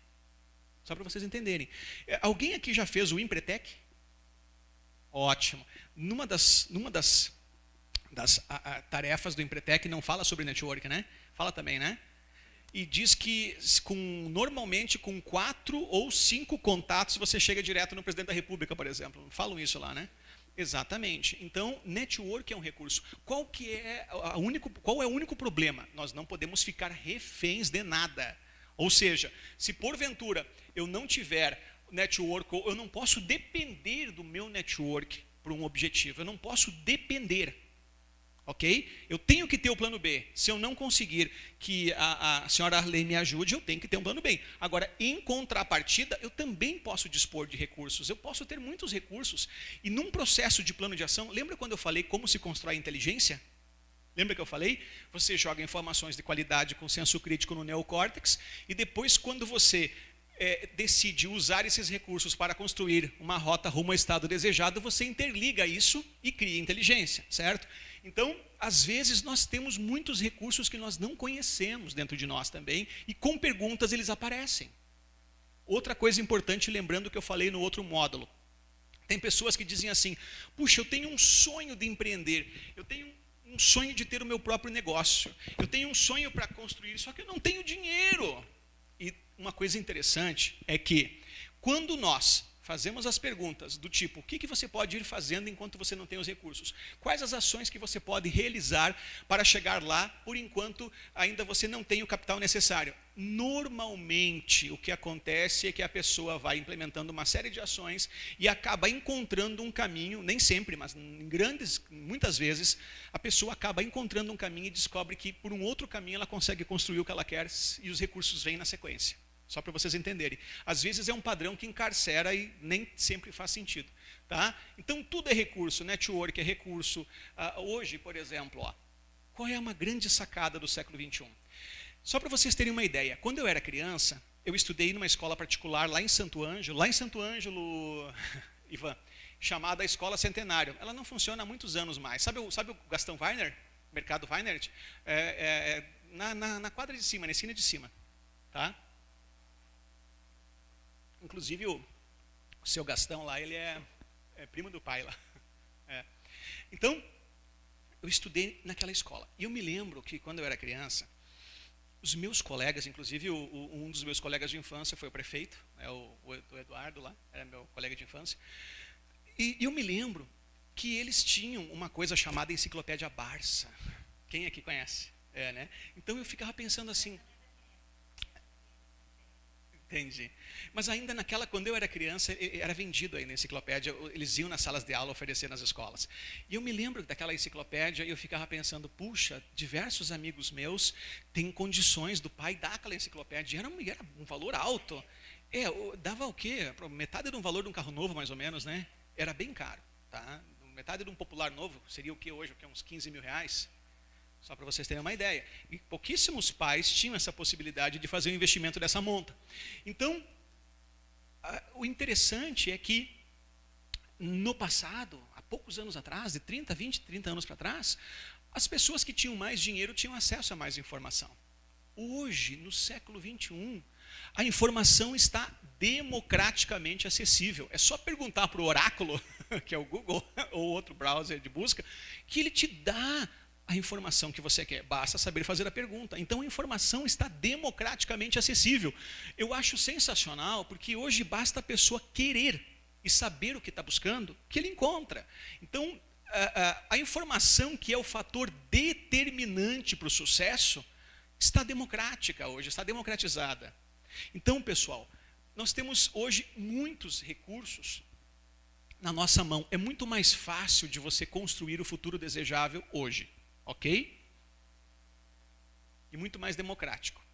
A: Só para vocês entenderem. Alguém aqui já fez o Empretec? Ótimo. Numa das tarefas do Empretec não fala sobre network, né? Fala também, né? E diz que normalmente com 4 ou 5 contatos você chega direto no presidente da República, por exemplo. Falam isso lá, né? Exatamente. Então, network é um recurso. Qual é o único problema? Nós não podemos ficar reféns de nada. Ou seja, se porventura eu não tiver network, eu não posso depender do meu network para um objetivo. Eu não posso depender. Ok? Eu tenho que ter o plano B. Se eu não conseguir que a senhora Arlene me ajude, eu tenho que ter um plano B. Agora, em contrapartida, eu também posso dispor de recursos. Eu posso ter muitos recursos. E num processo de plano de ação, lembra quando eu falei como se constrói inteligência? Lembra que eu falei? Você joga informações de qualidade com senso crítico no neocórtex e depois, quando você decide usar esses recursos para construir uma rota rumo ao estado desejado, você interliga isso e cria inteligência, certo? Então, às vezes, nós temos muitos recursos que nós não conhecemos dentro de nós também, e com perguntas eles aparecem. Outra coisa importante, lembrando que eu falei no outro módulo, tem pessoas que dizem assim, puxa, eu tenho um sonho de empreender, eu tenho um sonho de ter o meu próprio negócio, eu tenho um sonho para construir, só que eu não tenho dinheiro. E uma coisa interessante é que, quando nós fazemos as perguntas do tipo, o que você pode ir fazendo enquanto você não tem os recursos? Quais as ações que você pode realizar para chegar lá, por enquanto ainda você não tem o capital necessário? Normalmente, o que acontece é que a pessoa vai implementando uma série de ações e acaba encontrando um caminho, nem sempre, mas muitas vezes, a pessoa acaba encontrando um caminho e descobre que por um outro caminho ela consegue construir o que ela quer e os recursos vêm na sequência. Só para vocês entenderem. Às vezes é um padrão que encarcera e nem sempre faz sentido. Tá? Então tudo é recurso, network é recurso. Hoje, por exemplo, qual é uma grande sacada do século XXI? Só para vocês terem uma ideia, quando eu era criança, eu estudei numa escola particular lá em Santo Ângelo, Ivan, chamada Escola Centenário. Ela não funciona há muitos anos mais. Sabe o Gastão Weiner? Mercado Weiner? Na quadra de cima, na esquina de cima. Tá? Inclusive o seu Gastão lá, ele é primo do pai lá. Então, eu estudei naquela escola. E eu me lembro que quando eu era criança, os meus colegas, inclusive um dos meus colegas de infância foi o prefeito, o Eduardo lá, era meu colega de infância. E eu me lembro que eles tinham uma coisa chamada Enciclopédia Barça. Quem aqui conhece? Né? Então eu ficava pensando assim, entendi. Mas ainda quando eu era criança, era vendido aí na enciclopédia, eles iam nas salas de aula oferecer nas escolas. E eu me lembro daquela enciclopédia e eu ficava pensando, puxa, diversos amigos meus têm condições do pai dar aquela enciclopédia. Era um valor alto. Dava o quê? Metade de um valor de um carro novo, mais ou menos, né? Era bem caro. Tá? Metade de um popular novo seria o quê hoje? Uns 15 mil reais? Só para vocês terem uma ideia. E pouquíssimos pais tinham essa possibilidade de fazer um investimento dessa monta. Então, o interessante é que, no passado, há poucos anos atrás, de 20, 30 anos para trás, as pessoas que tinham mais dinheiro tinham acesso a mais informação. Hoje, no século XXI, a informação está democraticamente acessível. É só perguntar para o Oráculo, que é o Google, ou outro browser de busca, que ele te dá a informação que você quer, basta saber fazer a pergunta. Então a informação está democraticamente acessível. Eu acho sensacional, porque hoje basta a pessoa querer e saber o que está buscando, que ele encontra. Então a informação que é o fator determinante para o sucesso, está democrática hoje, está democratizada. Então, pessoal, nós temos hoje muitos recursos na nossa mão. É muito mais fácil de você construir o futuro desejável hoje, ok? E muito mais democrático.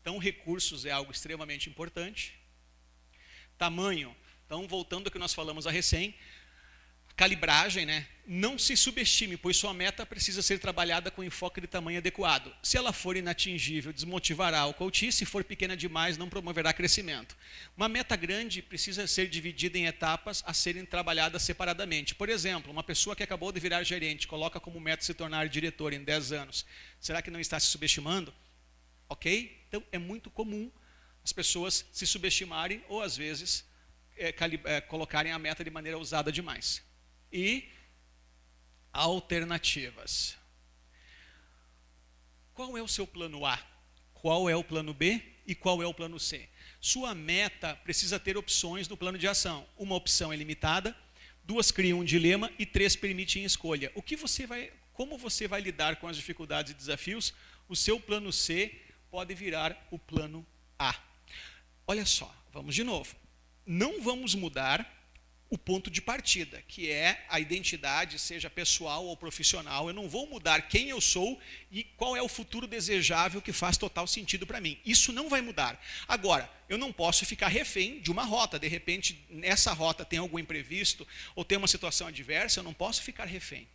A: Então, recursos é algo extremamente importante. Tamanho. Então, voltando ao que nós falamos a recém, calibragem, né? Não se subestime, pois sua meta precisa ser trabalhada com enfoque de tamanho adequado. Se ela for inatingível, desmotivará o coach. Se for pequena demais, não promoverá crescimento. Uma meta grande precisa ser dividida em etapas a serem trabalhadas separadamente. Por exemplo, uma pessoa que acabou de virar gerente, coloca como meta se tornar diretor em 10 anos. Será que não está se subestimando? Ok? Então, é muito comum as pessoas se subestimarem ou, às vezes, colocarem a meta de maneira ousada demais. E alternativas. Qual é o seu plano A? Qual é o plano B? E qual é o plano C? Sua meta precisa ter opções no plano de ação. Uma opção é limitada, 2 criam um dilema e 3 permitem escolha. Como você vai lidar com as dificuldades e desafios? O seu plano C pode virar o plano A. Olha só, vamos de novo. Não vamos mudar o ponto de partida, que é a identidade, seja pessoal ou profissional. Eu não vou mudar quem eu sou e qual é o futuro desejável que faz total sentido para mim. Isso não vai mudar. Agora, eu não posso ficar refém de uma rota. De repente, nessa rota tem algum imprevisto ou tem uma situação adversa, eu não posso ficar refém.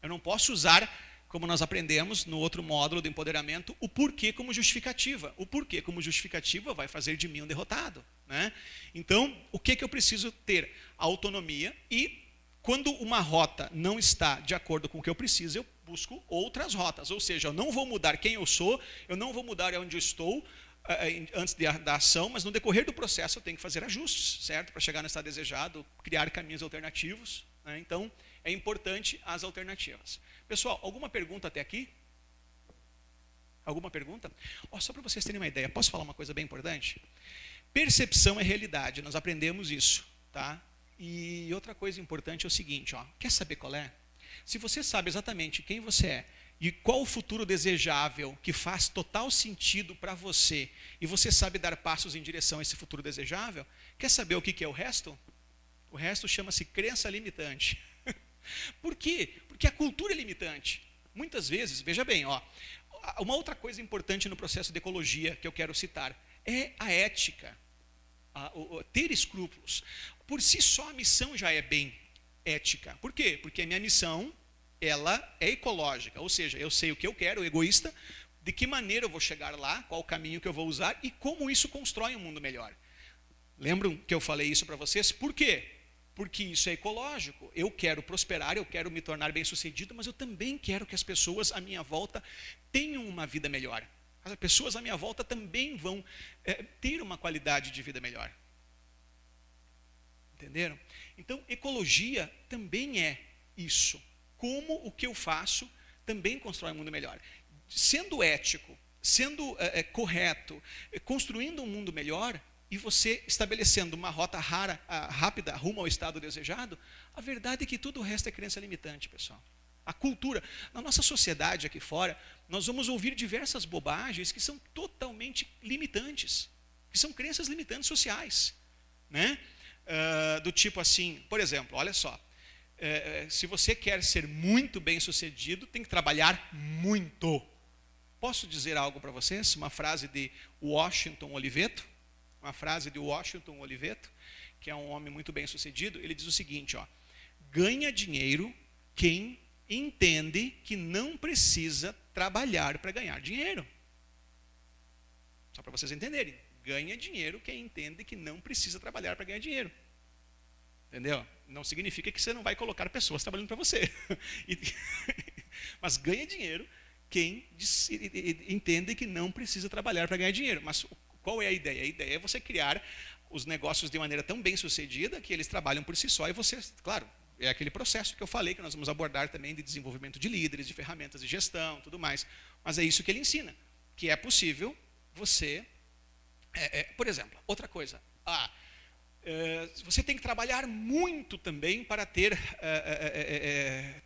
A: Eu não posso usar, como nós aprendemos no outro módulo do empoderamento, o porquê como justificativa. O porquê como justificativa vai fazer de mim um derrotado, né? Então, o que eu preciso ter? Autonomia, e quando uma rota não está de acordo com o que eu preciso, eu busco outras rotas. Ou seja, eu não vou mudar quem eu sou, eu não vou mudar onde eu estou antes da ação, mas no decorrer do processo eu tenho que fazer ajustes, certo? Para chegar no estado desejado, criar caminhos alternativos, né? Então, é importante as alternativas. Pessoal, alguma pergunta até aqui? Alguma pergunta? Só para vocês terem uma ideia, posso falar uma coisa bem importante? Percepção é realidade, nós aprendemos isso, tá? E outra coisa importante é o seguinte, quer saber qual é? Se você sabe exatamente quem você é e qual o futuro desejável que faz total sentido para você, e você sabe dar passos em direção a esse futuro desejável, quer saber o que é o resto? O resto chama-se crença limitante. Por quê? Porque a cultura é limitante. Muitas vezes, veja bem, uma outra coisa importante no processo de ecologia que eu quero citar é a ética, ter escrúpulos. Por si só a missão já é bem ética. Por quê? Porque a minha missão, ela é ecológica, ou seja, eu sei o que eu quero, egoísta, de que maneira eu vou chegar lá, qual o caminho que eu vou usar e como isso constrói um mundo melhor. Lembram que eu falei isso para vocês? Por quê? Porque isso é ecológico. Eu quero prosperar, eu quero me tornar bem-sucedido, mas eu também quero que as pessoas à minha volta tenham uma vida melhor. As pessoas à minha volta também vão ter uma qualidade de vida melhor. Entenderam? Então, ecologia também é isso. Como o que eu faço também constrói um mundo melhor. Sendo ético, sendo correto, construindo um mundo melhor, e você estabelecendo uma rota rápida rumo ao estado desejado, a verdade é que tudo o resto é crença limitante, pessoal. A cultura, na nossa sociedade aqui fora, nós vamos ouvir diversas bobagens que são totalmente limitantes, que são crenças limitantes sociais, né? Do tipo assim, por exemplo, olha só, se você quer ser muito bem sucedido, tem que trabalhar muito. Posso dizer algo para vocês? Uma frase de Washington Oliveto, que é um homem muito bem sucedido. Ele diz o seguinte, ganha dinheiro quem entende que não precisa trabalhar para ganhar dinheiro. Só para vocês entenderem, ganha dinheiro quem entende que não precisa trabalhar para ganhar dinheiro. Entendeu? Não significa que você não vai colocar pessoas trabalhando para você. Mas ganha dinheiro quem entende que não precisa trabalhar para ganhar dinheiro. Mas qual é a ideia? A ideia é você criar os negócios de maneira tão bem sucedida que eles trabalham por si só, e você, claro, é aquele processo que eu falei, que nós vamos abordar também de desenvolvimento de líderes, de ferramentas de gestão, tudo mais. Mas é isso que ele ensina, que é possível você, por exemplo, outra coisa, você tem que trabalhar muito também para ter,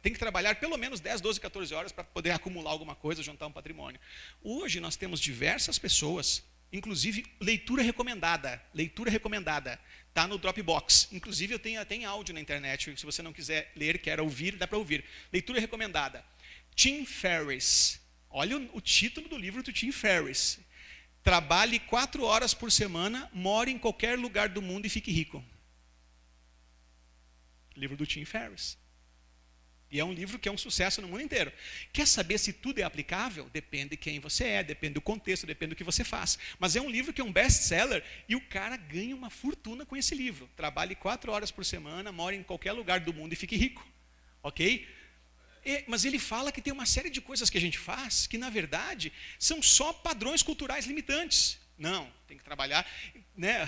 A: tem que trabalhar pelo menos 10, 12, 14 horas para poder acumular alguma coisa, juntar um patrimônio. Hoje nós temos diversas pessoas, inclusive leitura recomendada. Está no Dropbox. Inclusive, eu tenho até em áudio na internet. Se você não quiser ler, quer ouvir, dá para ouvir. Leitura recomendada. Tim Ferriss. Olha o título do livro do Tim Ferriss. Trabalhe 4 horas por semana, more em qualquer lugar do mundo e fique rico. Livro do Tim Ferriss. E é um livro que é um sucesso no mundo inteiro. Quer saber se tudo é aplicável? Depende de quem você é, depende do contexto, depende do que você faz. Mas é um livro que é um best-seller e o cara ganha uma fortuna com esse livro. Trabalhe 4 horas por semana, more em qualquer lugar do mundo e fique rico. Ok? Mas ele fala que tem uma série de coisas que a gente faz que, na verdade, são só padrões culturais limitantes. Não, tem que trabalhar. Né?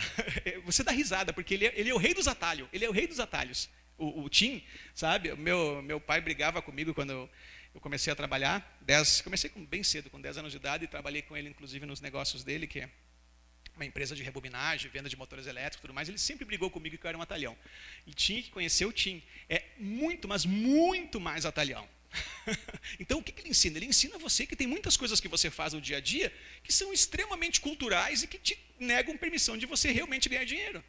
A: Você dá risada, porque ele é o rei dos atalhos. Ele é o rei dos atalhos. O Tim, sabe? Meu pai brigava comigo quando eu comecei a trabalhar. Comecei bem cedo, com 10 anos de idade, e trabalhei com ele, inclusive, nos negócios dele, que é uma empresa de rebobinagem, venda de motores elétricos e tudo mais. Ele sempre brigou comigo que eu era um atalhão. E tinha que conhecer o Tim. É muito, mas muito mais atalhão. Então, o que ele ensina? Ele ensina você que tem muitas coisas que você faz no dia a dia que são extremamente culturais e que te negam permissão de você realmente ganhar dinheiro.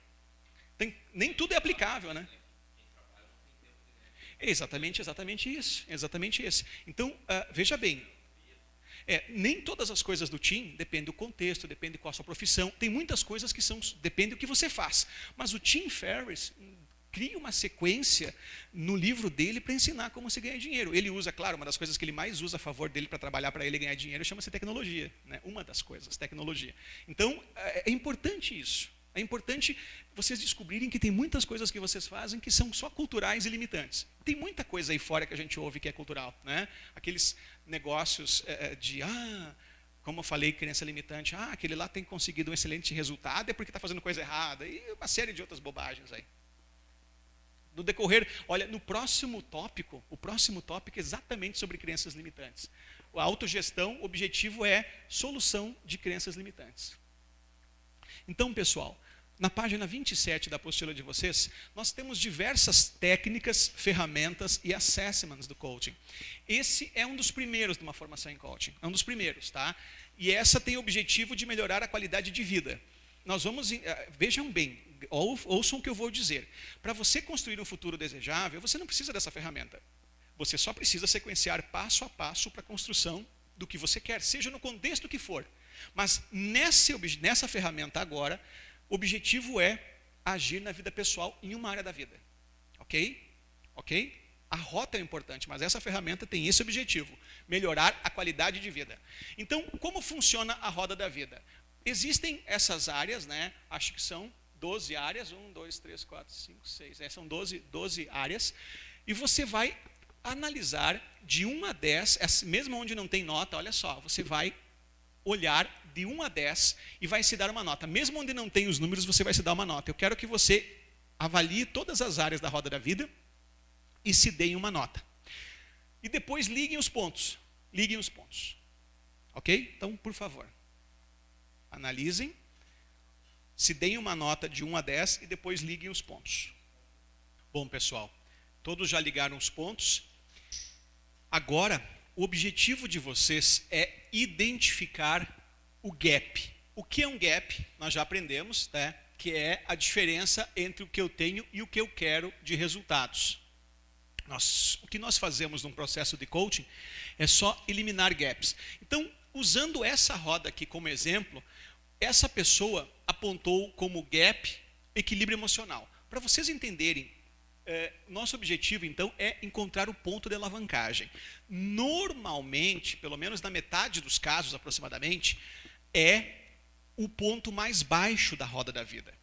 A: Nem tudo é aplicável, né? Exatamente isso. Então, veja bem, nem todas as coisas do Tim dependem do contexto, depende qual a sua profissão. Tem muitas coisas que dependem do que você faz. Mas o Tim Ferriss cria uma sequência no livro dele para ensinar como se ganha dinheiro. Ele usa, claro, uma das coisas que ele mais usa a favor dele para trabalhar para ele ganhar dinheiro chama-se tecnologia. Né? Uma das coisas, tecnologia. Então, é importante isso. É importante vocês descobrirem que tem muitas coisas que vocês fazem que são só culturais e limitantes. Tem muita coisa aí fora que a gente ouve que é cultural. Né? Aqueles negócios de, como eu falei, crença limitante, aquele lá tem conseguido um excelente resultado é porque está fazendo coisa errada. E uma série de outras bobagens aí. No decorrer, olha, o próximo tópico é exatamente sobre crenças limitantes. A autogestão, o objetivo é solução de crenças limitantes. Então, pessoal, na página 27 da apostila de vocês, nós temos diversas técnicas, ferramentas e assessments do coaching. Esse é um dos primeiros de uma formação em coaching, é um dos primeiros, tá? E essa tem o objetivo de melhorar a qualidade de vida. Nós vamos, vejam bem, ouçam o que eu vou dizer. Para você construir um futuro desejável, você não precisa dessa ferramenta. Você só precisa sequenciar passo a passo para a construção do que você quer, seja no contexto que for. Mas nessa ferramenta agora, o objetivo é agir na vida pessoal em uma área da vida. Ok? Ok? A rota é importante, mas essa ferramenta tem esse objetivo, melhorar a qualidade de vida. Então, como funciona a roda da vida? Existem essas áreas, né? Acho que são 12 áreas, 1, 2, 3, 4, 5, 6, são 12 áreas, e você vai analisar de 1 a 10, mesmo onde não tem nota, olha só, você vai olhar de 1 a 10 e vai se dar uma nota. Mesmo onde não tem os números, você vai se dar uma nota. Eu quero que você avalie todas as áreas da roda da vida e se deem uma nota. E depois liguem os pontos. Ok? Então, por favor, analisem, se deem uma nota de 1 a 10 e depois liguem os pontos. Bom, pessoal, todos já ligaram os pontos. Agora, o objetivo de vocês é identificar o gap. O que é um gap? Nós já aprendemos, né? Que é a diferença entre o que eu tenho e o que eu quero de resultados. O que nós fazemos num processo de coaching é só eliminar gaps. Então, usando essa roda aqui como exemplo, essa pessoa apontou como gap equilíbrio emocional. Para vocês entenderem, nosso objetivo, então, é encontrar o ponto de alavancagem. Normalmente, pelo menos na metade dos casos, aproximadamente, é o ponto mais baixo da roda da vida.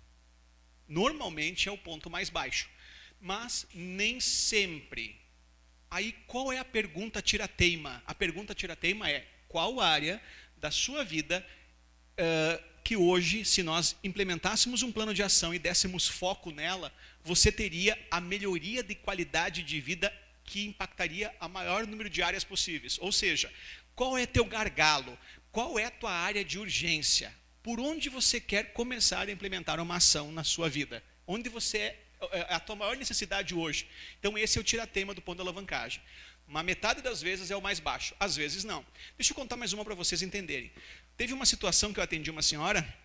A: Normalmente é o ponto mais baixo, mas nem sempre. Aí, qual é a pergunta tirateima? A pergunta tirateima é: qual área da sua vida que hoje, se nós implementássemos um plano de ação e dessemos foco nela, você teria a melhoria de qualidade de vida que impactaria a maior número de áreas possíveis? Ou seja, qual é teu gargalo? Qual é a tua área de urgência? Por onde você quer começar a implementar uma ação na sua vida? Onde você é a tua maior necessidade hoje? Então esse é o tiratema do ponto de alavancagem. Uma metade das vezes é o mais baixo, às vezes não. Deixa eu contar mais uma para vocês entenderem. Teve uma situação que eu atendi uma senhora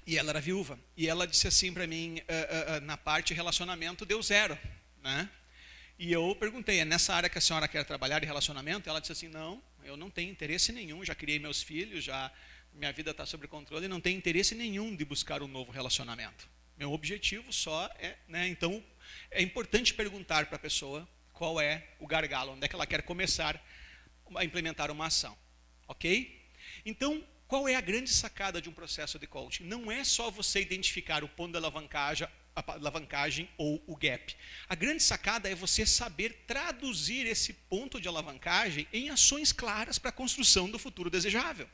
A: E ela era viúva. E ela disse assim para mim, na parte relacionamento deu 0, né? E eu perguntei, é nessa área que a senhora quer trabalhar de relacionamento? Ela disse assim, não, eu não tenho interesse nenhum, já criei meus filhos, já minha vida está sob controle, não tenho interesse nenhum de buscar um novo relacionamento. Meu objetivo só é, né? Então, é importante perguntar para a pessoa qual é o gargalo, onde é que ela quer começar a implementar uma ação, ok? Então, qual é a grande sacada de um processo de coaching? Não é só você identificar o ponto de alavancagem ou o gap. A grande sacada é você saber traduzir esse ponto de alavancagem em ações claras para a construção do futuro desejável.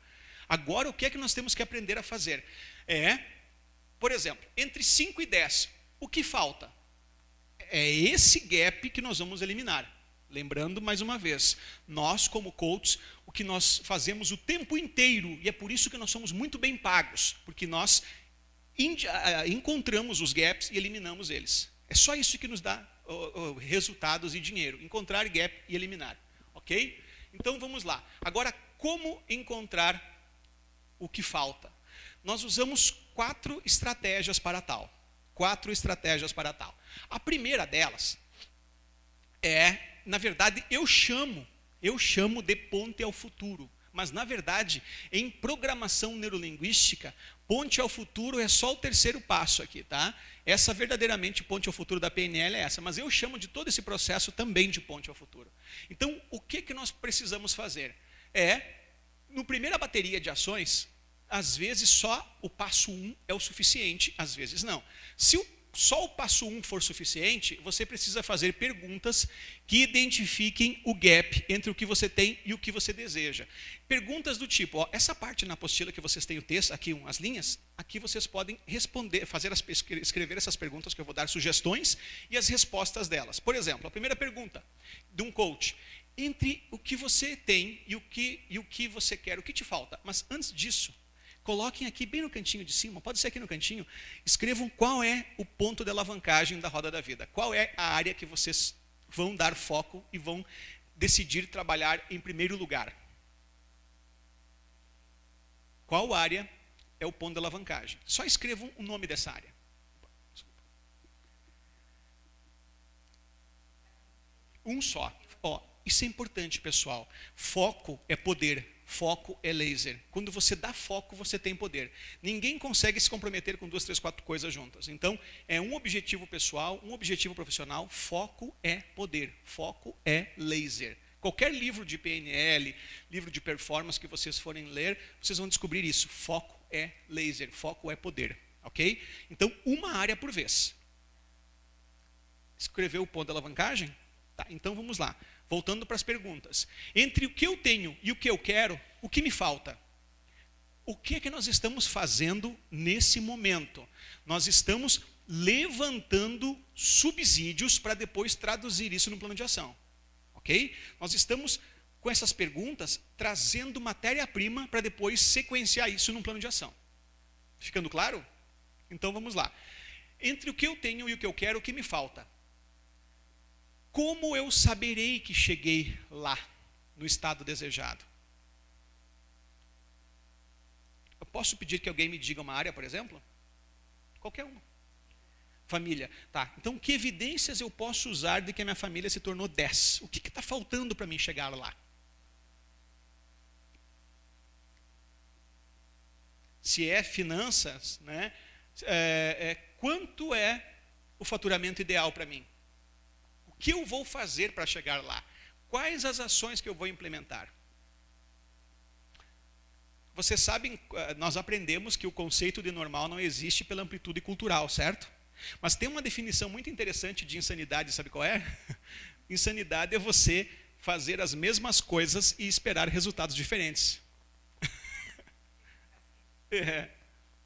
A: Agora, o que é que nós temos que aprender a fazer? Por exemplo, entre 5 e 10, o que falta? É esse gap que nós vamos eliminar. Lembrando, mais uma vez, nós como coaches, o que nós fazemos o tempo inteiro, e é por isso que nós somos muito bem pagos, porque nós encontramos os gaps e eliminamos eles. É só isso que nos dá resultados e dinheiro, encontrar gap e eliminar, ok? Então vamos lá. Agora, como encontrar o que falta? Nós usamos 4 estratégias para tal. 4 estratégias para tal. A primeira delas na verdade, eu chamo de ponte ao futuro. Mas, na verdade, em programação neurolinguística, ponte ao futuro é só o terceiro passo aqui, tá? Essa verdadeiramente ponte ao futuro da PNL é essa, mas eu chamo de todo esse processo também de ponte ao futuro. Então, o que nós precisamos fazer? No primeira bateria de ações, às vezes só o passo 1 é o suficiente, às vezes não. Se só o passo 1 for suficiente, você precisa fazer perguntas que identifiquem o gap entre o que você tem e o que você deseja. Perguntas do tipo, essa parte na apostila que vocês têm o texto, aqui as linhas, aqui vocês podem responder, escrever essas perguntas que eu vou dar sugestões e as respostas delas. Por exemplo, a primeira pergunta de um coach, entre o que você tem e o que você quer, o que te falta? Mas antes disso, coloquem aqui bem no cantinho de cima, pode ser aqui no cantinho, escrevam qual é o ponto de alavancagem da roda da vida. Qual é a área que vocês vão dar foco e vão decidir trabalhar em primeiro lugar. Qual área é o ponto de alavancagem? Só escrevam o nome dessa área. Um só. Isso é importante, pessoal. Foco é poder. Foco é laser. Quando você dá foco, você tem poder. Ninguém consegue se comprometer com 2, 3, 4 coisas juntas. Então, é um objetivo pessoal, um objetivo profissional. Foco é poder. Foco é laser. Qualquer livro de PNL, livro de performance que vocês forem ler, vocês vão descobrir isso. Foco é laser. Foco é poder. Ok? Então, uma área por vez. Escreveu o ponto da alavancagem? Tá, então vamos lá. Voltando para as perguntas. Entre o que eu tenho e o que eu quero, o que me falta? O que é que nós estamos fazendo nesse momento? Nós estamos levantando subsídios para depois traduzir isso no plano de ação. Ok? Nós estamos, com essas perguntas, trazendo matéria-prima para depois sequenciar isso num plano de ação. Ficando claro? Então vamos lá. Entre o que eu tenho e o que eu quero, o que me falta? Como eu saberei que cheguei lá, no estado desejado? Eu posso pedir que alguém me diga uma área, por exemplo? Qualquer uma. Família. Tá, então que evidências eu posso usar de que a minha família se tornou 10? O que está faltando para mim chegar lá? Se é finanças, né? Quanto é o faturamento ideal para mim? O que eu vou fazer para chegar lá? Quais as ações que eu vou implementar? Vocês sabem, nós aprendemos que o conceito de normal não existe pela amplitude cultural, certo? Mas tem uma definição muito interessante de insanidade, sabe qual é? Insanidade é você fazer as mesmas coisas e esperar resultados diferentes.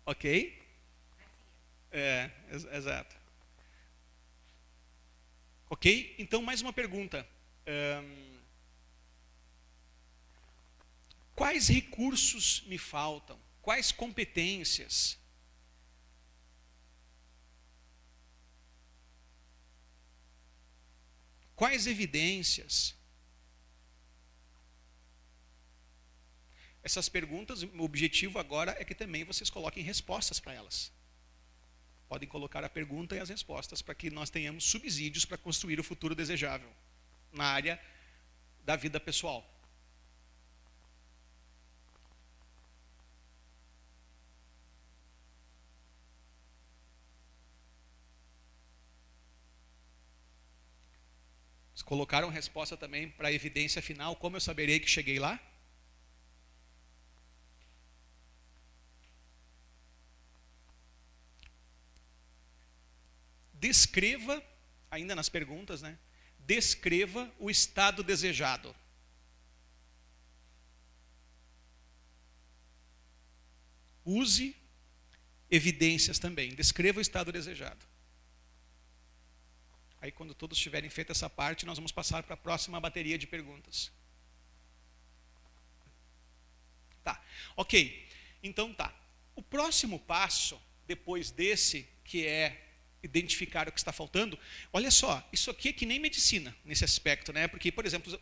A: Ok? Exato. Ok? Então, mais uma pergunta. Quais recursos me faltam? Quais competências? Quais evidências? Essas perguntas, o objetivo agora é que também vocês coloquem respostas para elas. Podem colocar a pergunta e as respostas para que nós tenhamos subsídios para construir o futuro desejável na área da vida pessoal. Vocês colocaram resposta também para a evidência final, como eu saberei que cheguei lá? Descreva, ainda nas perguntas, né? Descreva o estado desejado. Use evidências também. Descreva o estado desejado. Aí, quando todos tiverem feito essa parte, nós vamos passar para a próxima bateria de perguntas. Tá, ok. Então tá. O próximo passo, depois desse, que é identificar o que está faltando, olha só, isso aqui é que nem medicina nesse aspecto, né? Porque, por exemplo,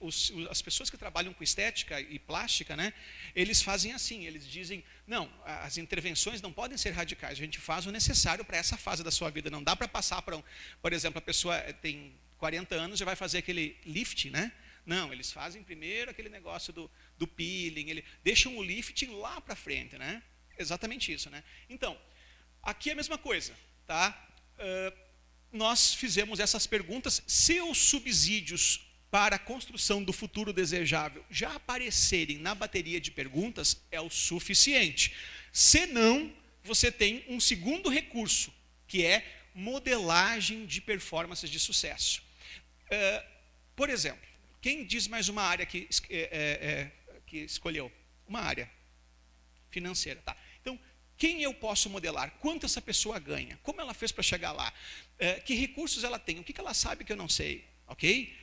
A: as pessoas que trabalham com estética e plástica, né? Eles fazem assim, eles dizem, não, as intervenções não podem ser radicais, a gente faz o necessário para essa fase da sua vida, não dá para passar para, por exemplo, a pessoa tem 40 anos e vai fazer aquele lift, né? Não, eles fazem primeiro aquele negócio do peeling, deixam o lifting lá para frente, né? Exatamente isso, né? Então, aqui é a mesma coisa, tá? Nós fizemos essas perguntas. Se os subsídios para a construção do futuro desejável já aparecerem na bateria de perguntas, é o suficiente. Se não, você tem um segundo recurso, que é modelagem de performances de sucesso. Por exemplo, quem diz mais uma área que escolheu? Uma área financeira, tá? Então, quem eu posso modelar? Quanto essa pessoa ganha? Como ela fez para chegar lá? Que recursos ela tem? O que ela sabe que eu não sei? Ok?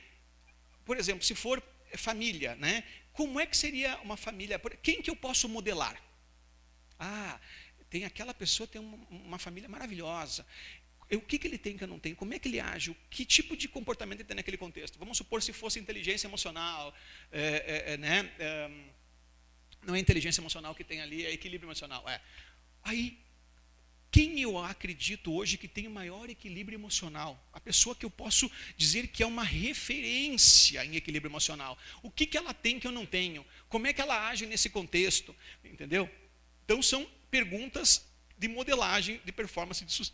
A: Por exemplo, se for família, né? Como é que seria uma família? Quem que eu posso modelar? Ah, tem aquela pessoa que tem uma família maravilhosa. O que ele tem que eu não tenho? Como é que ele age? Que tipo de comportamento ele tem naquele contexto? Vamos supor se fosse inteligência emocional, né? Não é inteligência emocional que tem ali, é equilíbrio emocional. Aí, quem eu acredito hoje que tem o maior equilíbrio emocional? A pessoa que eu posso dizer que é uma referência em equilíbrio emocional. O que ela tem que eu não tenho? Como é que ela age nesse contexto? Entendeu? Então, são perguntas de modelagem de performance de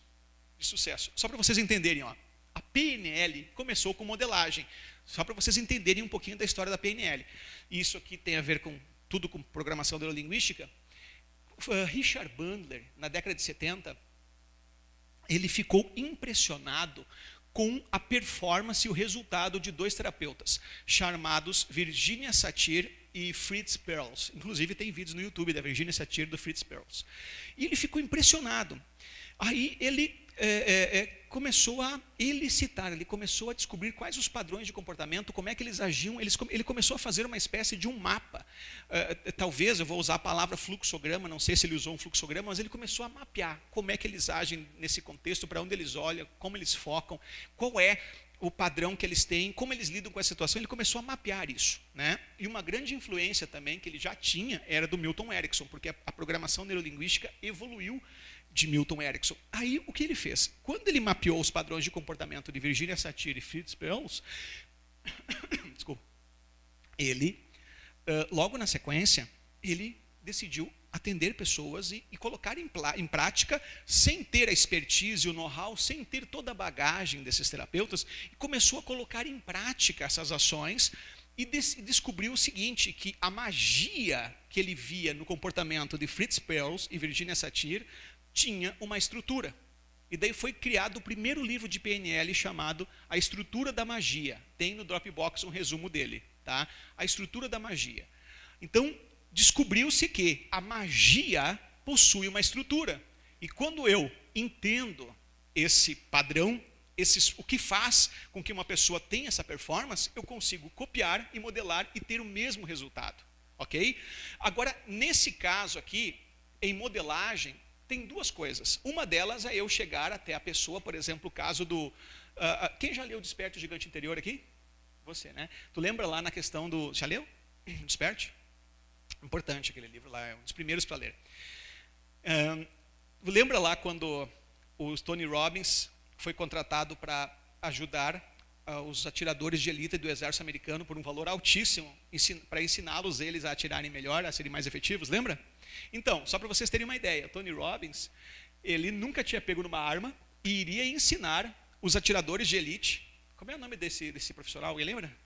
A: sucesso. Só para vocês entenderem, ó, a PNL começou com modelagem. Só para vocês entenderem um pouquinho da história da PNL. Isso aqui tem a ver com tudo com programação neurolinguística. Richard Bandler, na década de 70, ele ficou impressionado com a performance e o resultado de dois terapeutas, chamados Virginia Satir e Fritz Perls. Inclusive tem vídeos no YouTube da Virginia Satir e do Fritz Perls. E ele ficou impressionado. Aí ele começou a elicitar, ele começou a descobrir quais os padrões de comportamento, como é que eles agiam, ele começou a fazer uma espécie de um mapa. Talvez eu vou usar a palavra fluxograma, não sei se ele usou um fluxograma, mas ele começou a mapear como é que eles agem nesse contexto, para onde eles olham, como eles focam, qual é o padrão que eles têm, como eles lidam com essa situação. Ele começou a mapear isso, né? E uma grande influência também que ele já tinha era do Milton Erickson, porque a programação neurolinguística evoluiu de Milton Erickson. Aí, o que ele fez? Quando ele mapeou os padrões de comportamento de Virginia Satir e Fritz Perls, desculpa, ele, logo na sequência, ele decidiu atender pessoas e colocar em prática, sem ter a expertise, o know-how, sem ter toda a bagagem desses terapeutas, e começou a colocar em prática essas ações e descobriu o seguinte, que a magia que ele via no comportamento de Fritz Perls e Virginia Satir tinha uma estrutura. E daí foi criado o primeiro livro de PNL chamado A Estrutura da Magia. Tem no Dropbox um resumo dele, tá? A Estrutura da Magia. Então, descobriu-se que a magia possui uma estrutura. E quando eu entendo esse padrão, o que faz com que uma pessoa tenha essa performance, eu consigo copiar e modelar e ter o mesmo resultado. Ok? Agora, nesse caso aqui, em modelagem, tem duas coisas. Uma delas é eu chegar até a pessoa, por exemplo, o caso do... quem já leu Desperte o Gigante Interior aqui? Você, né? Tu lembra lá na questão do... Já leu? Desperte? Importante aquele livro lá, é um dos primeiros para ler. Lembra lá quando o Tony Robbins foi contratado para ajudar os atiradores de elite do exército americano por um valor altíssimo, para ensiná-los eles a atirarem melhor, a serem mais efetivos, lembra? Então, só para vocês terem uma ideia, Tony Robbins, ele nunca tinha pego numa arma e iria ensinar os atiradores de elite. Como é o nome desse profissional? Alguém lembra?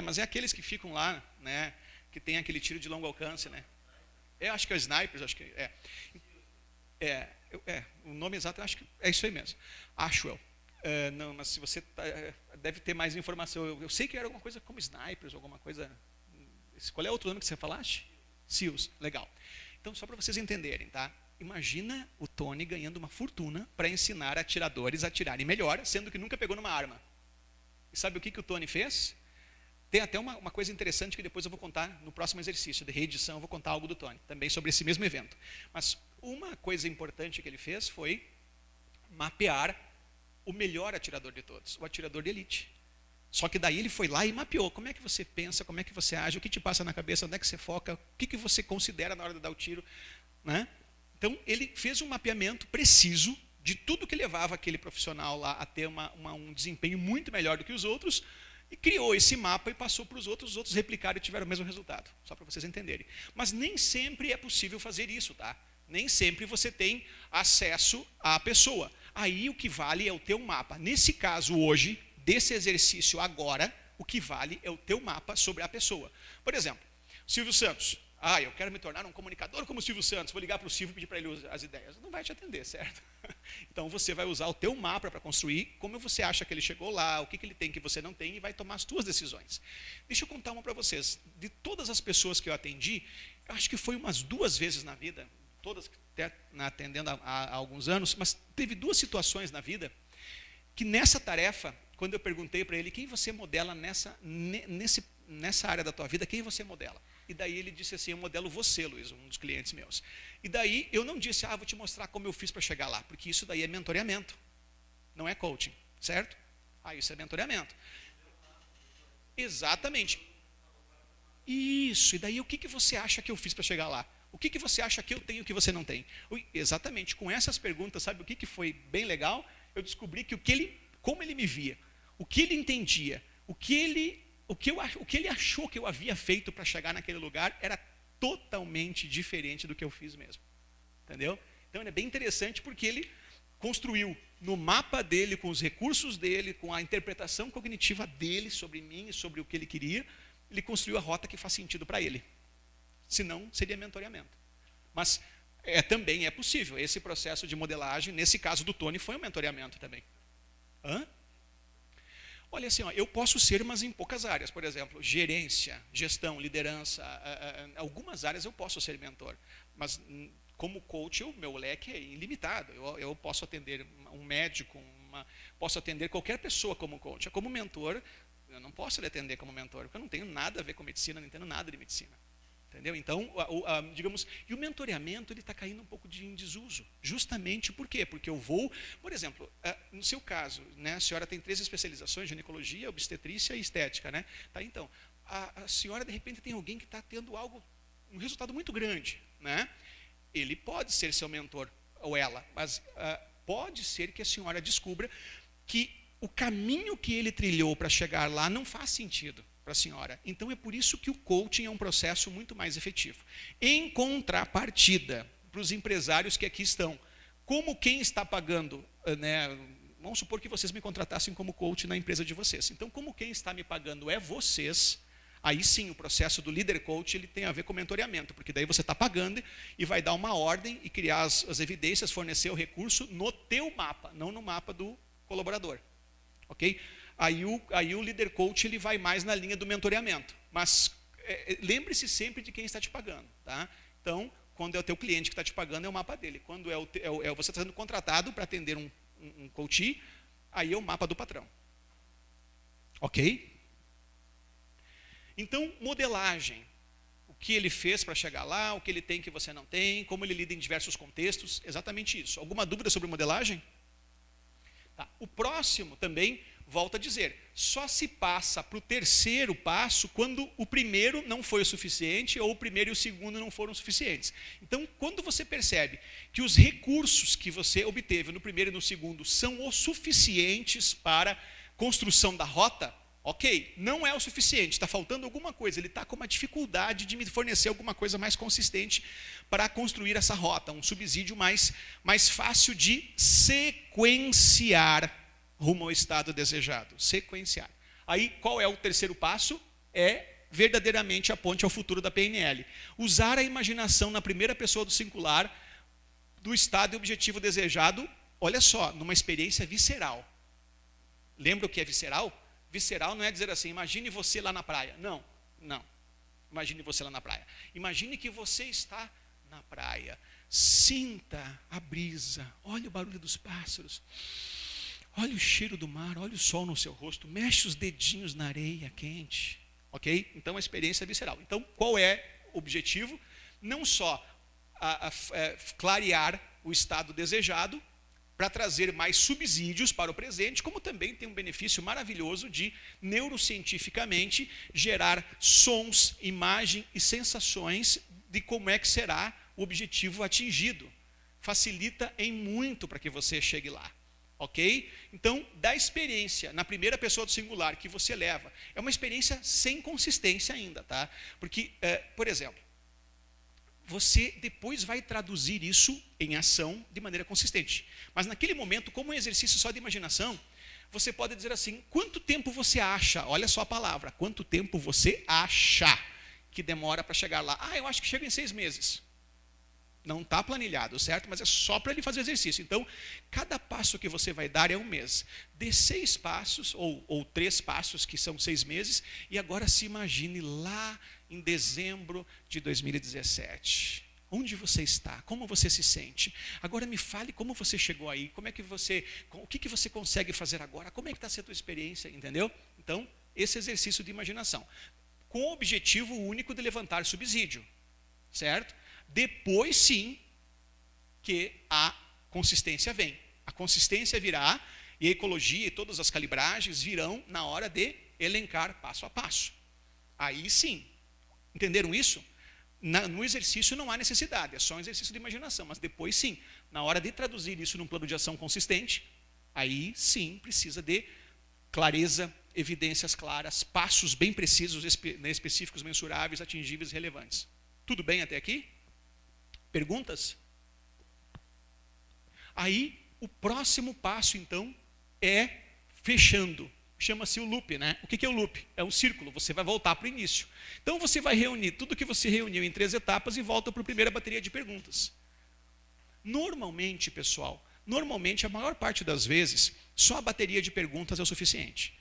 A: Mas é aqueles que ficam lá, né, que tem aquele tiro de longo alcance, né? Acho que é o snipers, acho que o nome exato, acho que é isso aí mesmo. Ashwell. Não, mas se você deve ter mais informação. Eu sei que era alguma coisa como snipers, alguma coisa. Qual é o outro nome que você falaste? SEALs, legal. Então, só para vocês entenderem, tá? Imagina o Tony ganhando uma fortuna para ensinar atiradores a atirarem melhor, sendo que nunca pegou numa arma. E sabe o que o Tony fez? Tem até uma coisa interessante que depois eu vou contar no próximo exercício de reedição, eu vou contar algo do Tony, também sobre esse mesmo evento. Mas uma coisa importante que ele fez foi mapear o melhor atirador de todos, o atirador de elite. Só que daí ele foi lá e mapeou. Como é que você pensa, como é que você age, o que te passa na cabeça, onde é que você foca, o que você considera na hora de dar o tiro, né? Então ele fez um mapeamento preciso de tudo que levava aquele profissional lá a ter um desempenho muito melhor do que os outros, e criou esse mapa e passou para os outros replicaram e tiveram o mesmo resultado, só para vocês entenderem. Mas nem sempre é possível fazer isso, tá? Nem sempre você tem acesso à pessoa. Aí o que vale é o teu mapa. Nesse caso hoje, desse exercício agora, o que vale é o teu mapa sobre a pessoa. Por exemplo, Silvio Santos. Eu quero me tornar um comunicador como o Silvio Santos. Vou ligar para o Silvio e pedir para ele as ideias. Não vai te atender, certo? Então você vai usar o teu mapa para construir como você acha que ele chegou lá, o que ele tem que você não tem, e vai tomar as tuas decisões. Deixa eu contar uma para vocês. De todas as pessoas que eu atendi, eu acho que foi umas 2 vezes na vida, todas atendendo há alguns anos, mas teve 2 situações na vida que nessa tarefa, quando eu perguntei para ele, quem você modela nessa área da tua vida, quem você modela? E daí ele disse assim, eu modelo você, Luiz, um dos clientes meus. E daí eu não disse, vou te mostrar como eu fiz para chegar lá, porque isso daí é mentoreamento, não é coaching, certo? Isso é mentoreamento. Exatamente. Isso, e daí o que você acha que eu fiz para chegar lá? O que você acha que eu tenho que você não tem? Exatamente, com essas perguntas, sabe o que foi bem legal? Eu descobri que como ele me via, o que ele entendia, o que ele achou que eu havia feito para chegar naquele lugar era totalmente diferente do que eu fiz mesmo. Entendeu? Então é bem interessante porque ele construiu no mapa dele, com os recursos dele, com a interpretação cognitiva dele sobre mim e sobre o que ele queria, ele construiu a rota que faz sentido para ele. Senão, seria mentoreamento. Mas também é possível. Esse processo de modelagem, nesse caso do Tony, foi um mentoreamento também. Olha assim, eu posso ser, mas em poucas áreas. Por exemplo, gerência, gestão, liderança. Algumas áreas eu posso ser mentor. Mas como coach, o meu leque é ilimitado. Eu posso atender um médico, posso atender qualquer pessoa como coach. Como mentor, eu não posso lhe atender como mentor, porque eu não tenho nada a ver com medicina, não entendo nada de medicina. Entendeu? Então, digamos, e o mentoreamento está caindo um pouco em desuso. Justamente por quê? Porque eu vou, por exemplo, no seu caso, né, a senhora tem 3 especializações, ginecologia, obstetrícia e estética, né? Tá, então, a senhora, de repente, tem alguém que está tendo um resultado muito grande, né? Ele pode ser seu mentor, ou ela, mas pode ser que a senhora descubra que o caminho que ele trilhou para chegar lá não faz sentido para a senhora. Então é por isso que o coaching é um processo muito mais efetivo. Em contrapartida, para os empresários que aqui estão, como quem está pagando, né, vamos supor que vocês me contratassem como coach na empresa de vocês. Então, como quem está me pagando é vocês, aí sim o processo do líder coach ele tem a ver com mentoreamento, porque daí você está pagando e vai dar uma ordem e criar as evidências, fornecer o recurso no teu mapa, não no mapa do colaborador. Ok? Aí o líder coach ele vai mais na linha do mentoreamento. Mas lembre-se sempre de quem está te pagando. Tá? Então, quando é o teu cliente que está te pagando, é o mapa dele. Quando você está sendo contratado para atender um coach, aí é o mapa do patrão. Ok? Então, modelagem. O que ele fez para chegar lá, o que ele tem que você não tem, como ele lida em diversos contextos, exatamente isso. Alguma dúvida sobre modelagem? Tá. O próximo também volto a dizer, só se passa para o terceiro passo quando o primeiro não foi o suficiente ou o primeiro e o segundo não foram suficientes. Então, quando você percebe que os recursos que você obteve no primeiro e no segundo são o suficientes para construção da rota, ok, não é o suficiente, está faltando alguma coisa, ele está com uma dificuldade de me fornecer alguma coisa mais consistente para construir essa rota, um subsídio mais fácil de sequenciar rumo ao estado desejado, sequenciar. Aí, qual é o terceiro passo? É verdadeiramente a ponte ao futuro da PNL. Usar a imaginação na primeira pessoa do singular do estado e objetivo desejado, olha só, numa experiência visceral. Lembra o que é visceral? Visceral não é dizer assim, imagine você lá na praia. Não. Imagine você lá na praia. Imagine que você está na praia. Sinta a brisa, olhe o barulho dos pássaros. Olha o cheiro do mar, olha o sol no seu rosto, mexe os dedinhos na areia quente, ok? Então, a experiência é visceral. Então, qual é o objetivo? Não só clarear o estado desejado, para trazer mais subsídios para o presente, como também tem um benefício maravilhoso de, neurocientificamente, gerar sons, imagem e sensações de como é que será o objetivo atingido. Facilita em muito para que você chegue lá. Ok? Então, da experiência na primeira pessoa do singular que você leva, é uma experiência sem consistência ainda, tá? Porque, por exemplo, você depois vai traduzir isso em ação de maneira consistente. Mas naquele momento, como um exercício só de imaginação, você pode dizer assim, quanto tempo você acha, olha só a palavra, quanto tempo você acha que demora para chegar lá? Eu acho que chega em 6 meses. Não está planilhado, certo? Mas é só para ele fazer o exercício. Então, cada passo que você vai dar é um mês. Dê 6 passos, ou 3 passos, que são 6 meses, e agora se imagine lá em dezembro de 2017. Onde você está? Como você se sente? Agora me fale como você chegou aí, o que você consegue fazer agora? Como é que está sendo a tua experiência, entendeu? Então, esse exercício de imaginação, com o objetivo único de levantar subsídio, certo? Depois sim que a consistência vem. A consistência virá e a ecologia e todas as calibragens virão na hora de elencar passo a passo. Aí sim, entenderam isso? No exercício não há necessidade, é só um exercício de imaginação, mas depois sim, na hora de traduzir isso num plano de ação consistente, aí sim precisa de clareza, evidências claras, passos bem precisos, específicos, mensuráveis, atingíveis e relevantes. Tudo bem até aqui? Perguntas? Aí, o próximo passo, então, é fechando. Chama-se o loop, né? O que é o loop? É um círculo, você vai voltar para o início. Então, você vai reunir tudo que você reuniu em 3 etapas e volta para a primeira bateria de perguntas. Normalmente, pessoal, a maior parte das vezes, só a bateria de perguntas é o suficiente.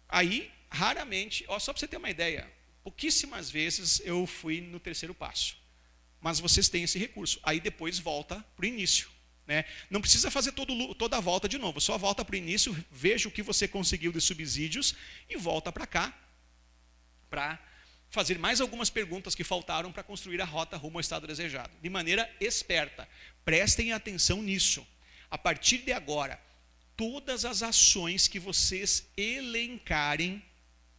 A: Aí, raramente, só para você ter uma ideia, pouquíssimas vezes eu fui no terceiro passo. Mas vocês têm esse recurso. Aí depois volta para o início. Né? Não precisa fazer toda a volta de novo. Só volta para o início, veja o que você conseguiu de subsídios e volta para cá para fazer mais algumas perguntas que faltaram para construir a rota rumo ao estado desejado. De maneira esperta. Prestem atenção nisso. A partir de agora, todas as ações que vocês elencarem,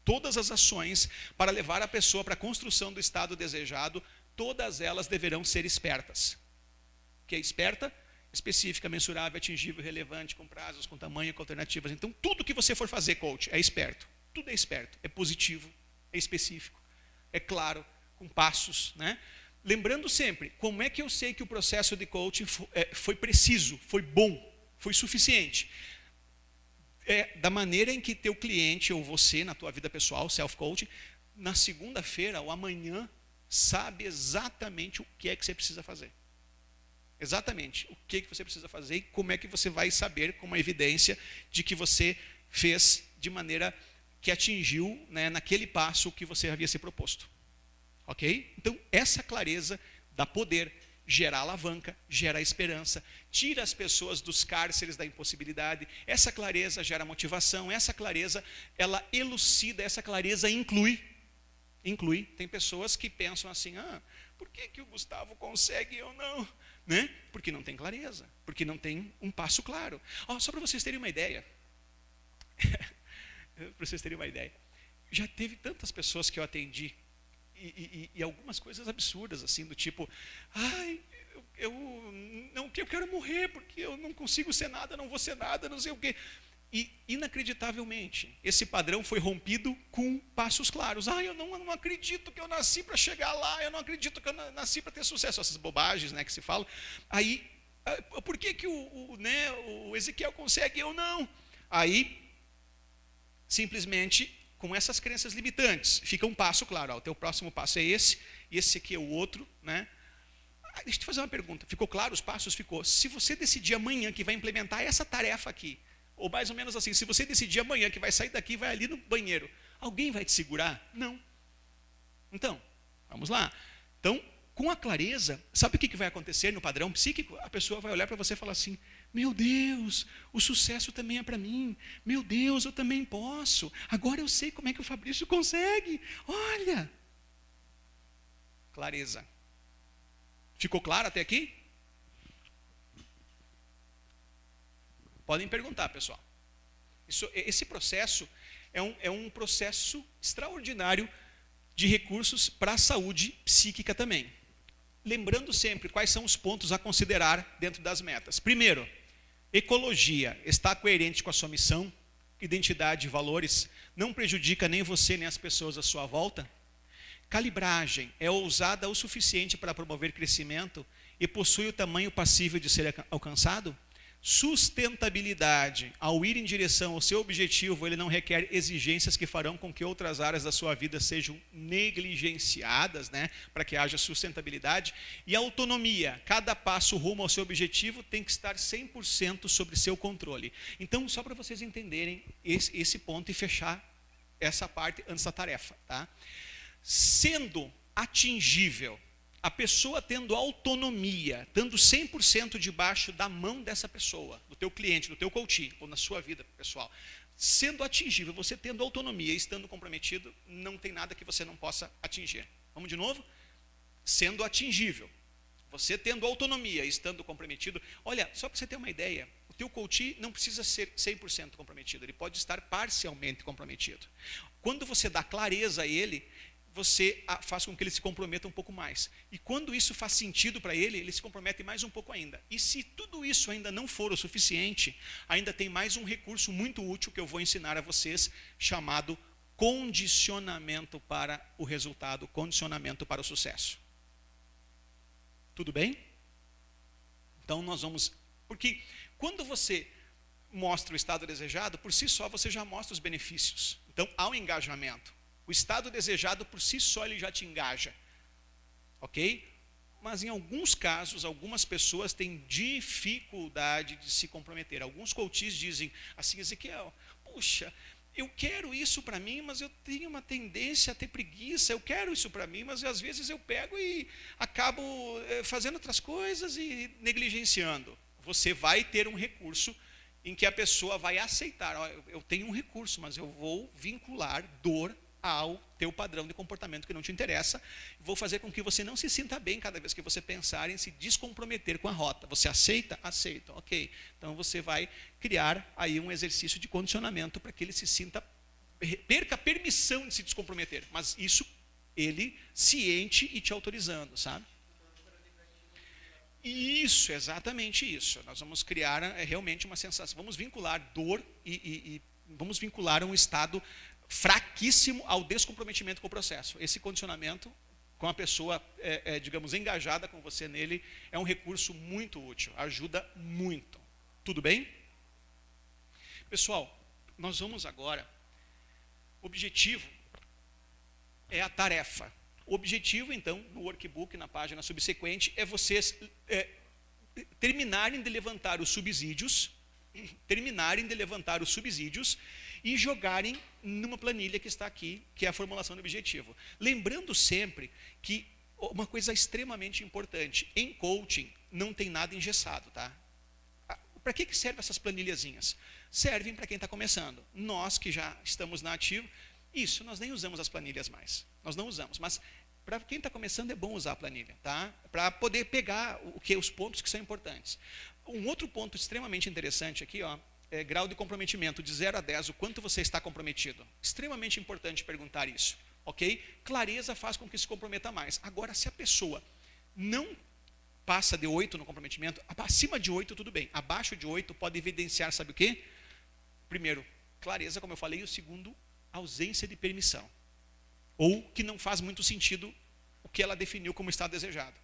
A: todas as ações para levar a pessoa para a construção do estado desejado, todas elas deverão ser espertas. O que é esperta? Específica, mensurável, atingível, relevante, com prazos, com tamanho, com alternativas. Então, tudo que você for fazer, coach, é esperto. Tudo é esperto. É positivo, é específico, é claro, com passos. Né? Lembrando sempre, como é que eu sei que o processo de coaching foi preciso, foi bom, foi suficiente? Da maneira em que teu cliente ou você, na tua vida pessoal, self-coaching, na segunda-feira ou amanhã, sabe exatamente o que é que você precisa fazer. Exatamente o que é que você precisa fazer e como é que você vai saber com uma evidência de que você fez de maneira que atingiu, né, naquele passo o que você havia se proposto. Ok? Então, essa clareza dá poder, gera alavanca, gera esperança, tira as pessoas dos cárceres da impossibilidade. Essa clareza gera motivação, essa clareza, ela elucida, essa clareza inclui. Tem pessoas que pensam assim, por que o Gustavo consegue e eu não? Né? Porque não tem clareza, porque não tem um passo claro. Só para vocês terem uma ideia, para vocês terem uma ideia. Já teve tantas pessoas que eu atendi, e algumas coisas absurdas, assim, do tipo, ai, eu quero morrer porque eu não consigo ser nada, não vou ser nada, não sei o quê. E, inacreditavelmente, esse padrão foi rompido com passos claros. Eu não acredito que eu nasci para chegar lá, eu não acredito que eu nasci para ter sucesso. Essas bobagens, né, que se falam. Aí, por que o Ezequiel consegue e eu não? Aí, simplesmente, com essas crenças limitantes, fica um passo claro. O teu próximo passo é esse, e esse aqui é o outro, né? Deixa eu te fazer uma pergunta. Ficou claro os passos? Ficou. Se você decidir amanhã que vai implementar essa tarefa aqui, ou mais ou menos assim, se você decidir amanhã que vai sair daqui e vai ali no banheiro, alguém vai te segurar? Não. Então, vamos lá. Então, com a clareza, sabe o que vai acontecer no padrão psíquico? A pessoa vai olhar para você e falar assim, meu Deus, o sucesso também é para mim. Meu Deus, eu também posso. Agora eu sei como é que o Fabrício consegue. Olha. Clareza. Ficou claro até aqui? Podem perguntar, pessoal. Esse processo é um processo extraordinário de recursos para a saúde psíquica também. Lembrando sempre quais são os pontos a considerar dentro das metas. Primeiro, ecologia está coerente com a sua missão, identidade e valores, não prejudica nem você nem as pessoas à sua volta. Calibragem é ousada o suficiente para promover crescimento e possui o tamanho passível de ser alcançado. Sustentabilidade, ao ir em direção ao seu objetivo, ele não requer exigências que farão com que outras áreas da sua vida sejam negligenciadas, né, para que haja sustentabilidade. E autonomia, cada passo rumo ao seu objetivo tem que estar 100% sob seu controle. Então, só para vocês entenderem esse ponto e fechar essa parte antes da tarefa, tá? Sendo atingível, a pessoa tendo autonomia, estando 100% debaixo da mão dessa pessoa, do teu cliente, do teu coach, ou na sua vida pessoal, sendo atingível, você tendo autonomia e estando comprometido, não tem nada que você não possa atingir. Vamos de novo? Sendo atingível, você tendo autonomia e estando comprometido, olha, só para você ter uma ideia, o teu coach não precisa ser 100% comprometido, ele pode estar parcialmente comprometido. Quando você dá clareza a ele, você faz com que ele se comprometa um pouco mais. E quando isso faz sentido para ele, ele se compromete mais um pouco ainda. E se tudo isso ainda não for o suficiente, ainda tem mais um recurso muito útil que eu vou ensinar a vocês, chamado condicionamento para o resultado, condicionamento para o sucesso. Tudo bem? Então nós vamos... Porque quando você mostra o estado desejado, por si só você já mostra os benefícios. Então há um engajamento. O estado desejado por si só ele já te engaja, ok? Mas em alguns casos, algumas pessoas têm dificuldade de se comprometer. Alguns coaches dizem assim, Ezequiel, puxa, eu quero isso para mim, mas eu tenho uma tendência a ter preguiça, eu quero isso para mim, mas às vezes eu pego e acabo fazendo outras coisas e negligenciando. Você vai ter um recurso em que a pessoa vai aceitar, eu tenho um recurso, mas eu vou vincular dor ao teu padrão de comportamento que não te interessa, vou fazer com que você não se sinta bem cada vez que você pensar em se descomprometer com a rota. Você aceita? Aceito, ok. Então você vai criar aí um exercício de condicionamento para que ele se sinta, perca a permissão de se descomprometer, mas isso ele ciente e te autorizando, sabe? Isso, exatamente isso. Nós vamos criar realmente uma sensação, vamos vincular dor e vamos vincular um estado fraquíssimo ao descomprometimento com o processo. Esse condicionamento, com a pessoa, digamos, engajada com você nele, é um recurso muito útil, ajuda muito. Tudo bem? Pessoal, nós vamos agora, o objetivo é a tarefa. O objetivo, então, no workbook, na página subsequente, é vocês terminarem de levantar os subsídios, e jogarem numa planilha que está aqui, que é a formulação do objetivo. Lembrando sempre que uma coisa extremamente importante, em coaching não tem nada engessado, tá? Para que servem essas planilhazinhas? Servem para quem está começando. Nós que já estamos na ativa, isso, nós nem usamos as planilhas mais. Nós não usamos, mas para quem está começando é bom usar a planilha, tá? Para poder pegar os pontos que são importantes. Um outro ponto extremamente interessante aqui, ó, grau de comprometimento de 0 a 10, o quanto você está comprometido. Extremamente importante perguntar isso, ok? Clareza faz com que se comprometa mais. Agora, se a pessoa não passa de 8 no comprometimento, acima de 8 tudo bem, abaixo de 8 pode evidenciar, sabe o quê? Primeiro, clareza, como eu falei, e o segundo, ausência de permissão. Ou que não faz muito sentido o que ela definiu como estado desejado.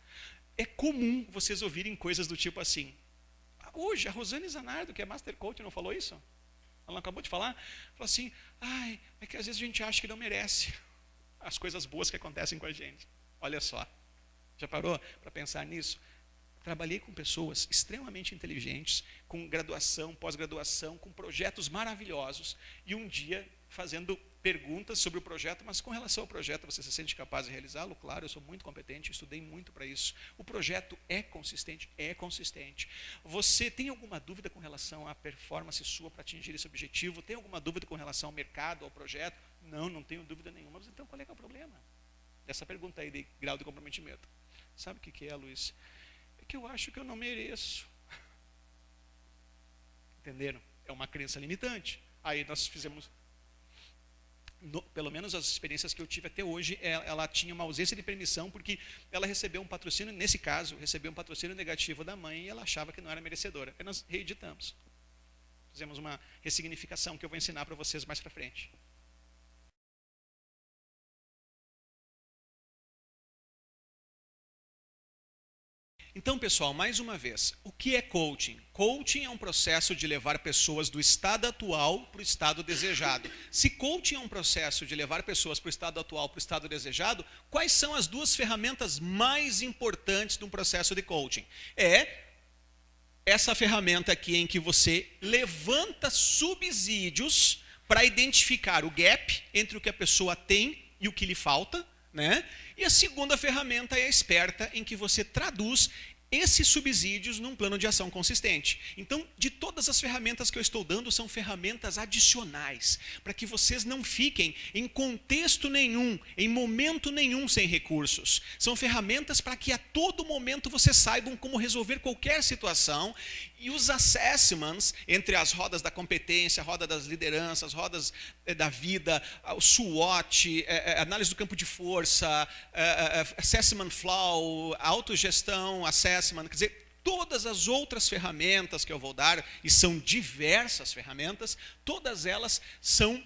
A: É comum vocês ouvirem coisas do tipo assim. Hoje, a Rosane Zanardo, que é Master Coach, não falou isso? Ela não acabou de falar? Falou assim, é que às vezes a gente acha que não merece as coisas boas que acontecem com a gente. Olha só, já parou para pensar nisso? Trabalhei com pessoas extremamente inteligentes, com graduação, pós-graduação, com projetos maravilhosos, e um dia fazendo perguntas sobre o projeto, mas com relação ao projeto, você se sente capaz de realizá-lo? Claro, eu sou muito competente, estudei muito para isso. O projeto é consistente? É consistente. Você tem alguma dúvida com relação à performance sua para atingir esse objetivo? Tem alguma dúvida com relação ao mercado, ao projeto? Não, não tenho dúvida nenhuma. Mas então qual é que é o problema? Essa pergunta aí de grau de comprometimento. Sabe o que é, Luiz? É que eu acho que eu não mereço. Entenderam? É uma crença limitante. Aí nós fizemos... pelo menos as experiências que eu tive até hoje, ela tinha uma ausência de permissão, porque ela recebeu um patrocínio, nesse caso, recebeu um patrocínio negativo da mãe e ela achava que não era merecedora. Aí nós reeditamos. Fizemos uma ressignificação que eu vou ensinar para vocês mais para frente. Então, pessoal, mais uma vez, o que é coaching? Coaching é um processo de levar pessoas do estado atual para o estado desejado. Se coaching é um processo de levar pessoas para o estado atual para o estado desejado, quais são as duas ferramentas mais importantes de um processo de coaching? É essa ferramenta aqui em que você levanta subsídios para identificar o gap entre o que a pessoa tem e o que lhe falta, né? E a segunda ferramenta é a esperta, em que você traduz esses subsídios num plano de ação consistente. Então, de todas as ferramentas que eu estou dando, são ferramentas adicionais, para que vocês não fiquem em contexto nenhum, em momento nenhum sem recursos. São ferramentas para que a todo momento vocês saibam como resolver qualquer situação, e os assessments, entre as rodas da competência, a roda das lideranças, rodas da vida, o SWOT, análise do campo de força, assessment flow, autogestão, assessment, quer dizer, todas as outras ferramentas que eu vou dar, e são diversas ferramentas, todas elas são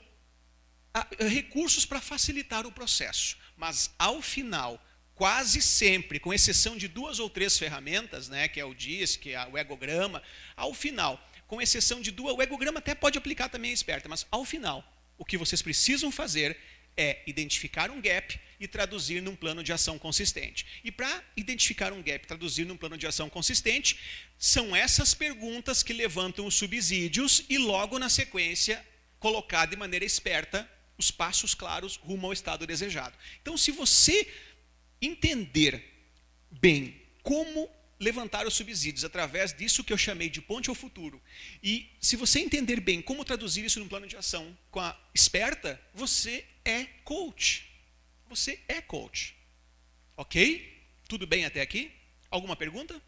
A: recursos para facilitar o processo. Mas, ao final, quase sempre, com exceção de 2 ou 3 ferramentas, né, que é o DISC, que é o egograma, ao final, com exceção de 2, o egograma até pode aplicar também a esperta, mas ao final, o que vocês precisam fazer é identificar um gap e traduzir num plano de ação consistente. E para identificar um gap e traduzir num plano de ação consistente, são essas perguntas que levantam os subsídios e logo na sequência colocar de maneira esperta os passos claros rumo ao estado desejado. Então, se você entender bem como levantar os subsídios através disso que eu chamei de ponte ao futuro, e se você entender bem como traduzir isso num plano de ação com a esperta, você é coach. Você é coach. Ok? Tudo bem até aqui? Alguma pergunta?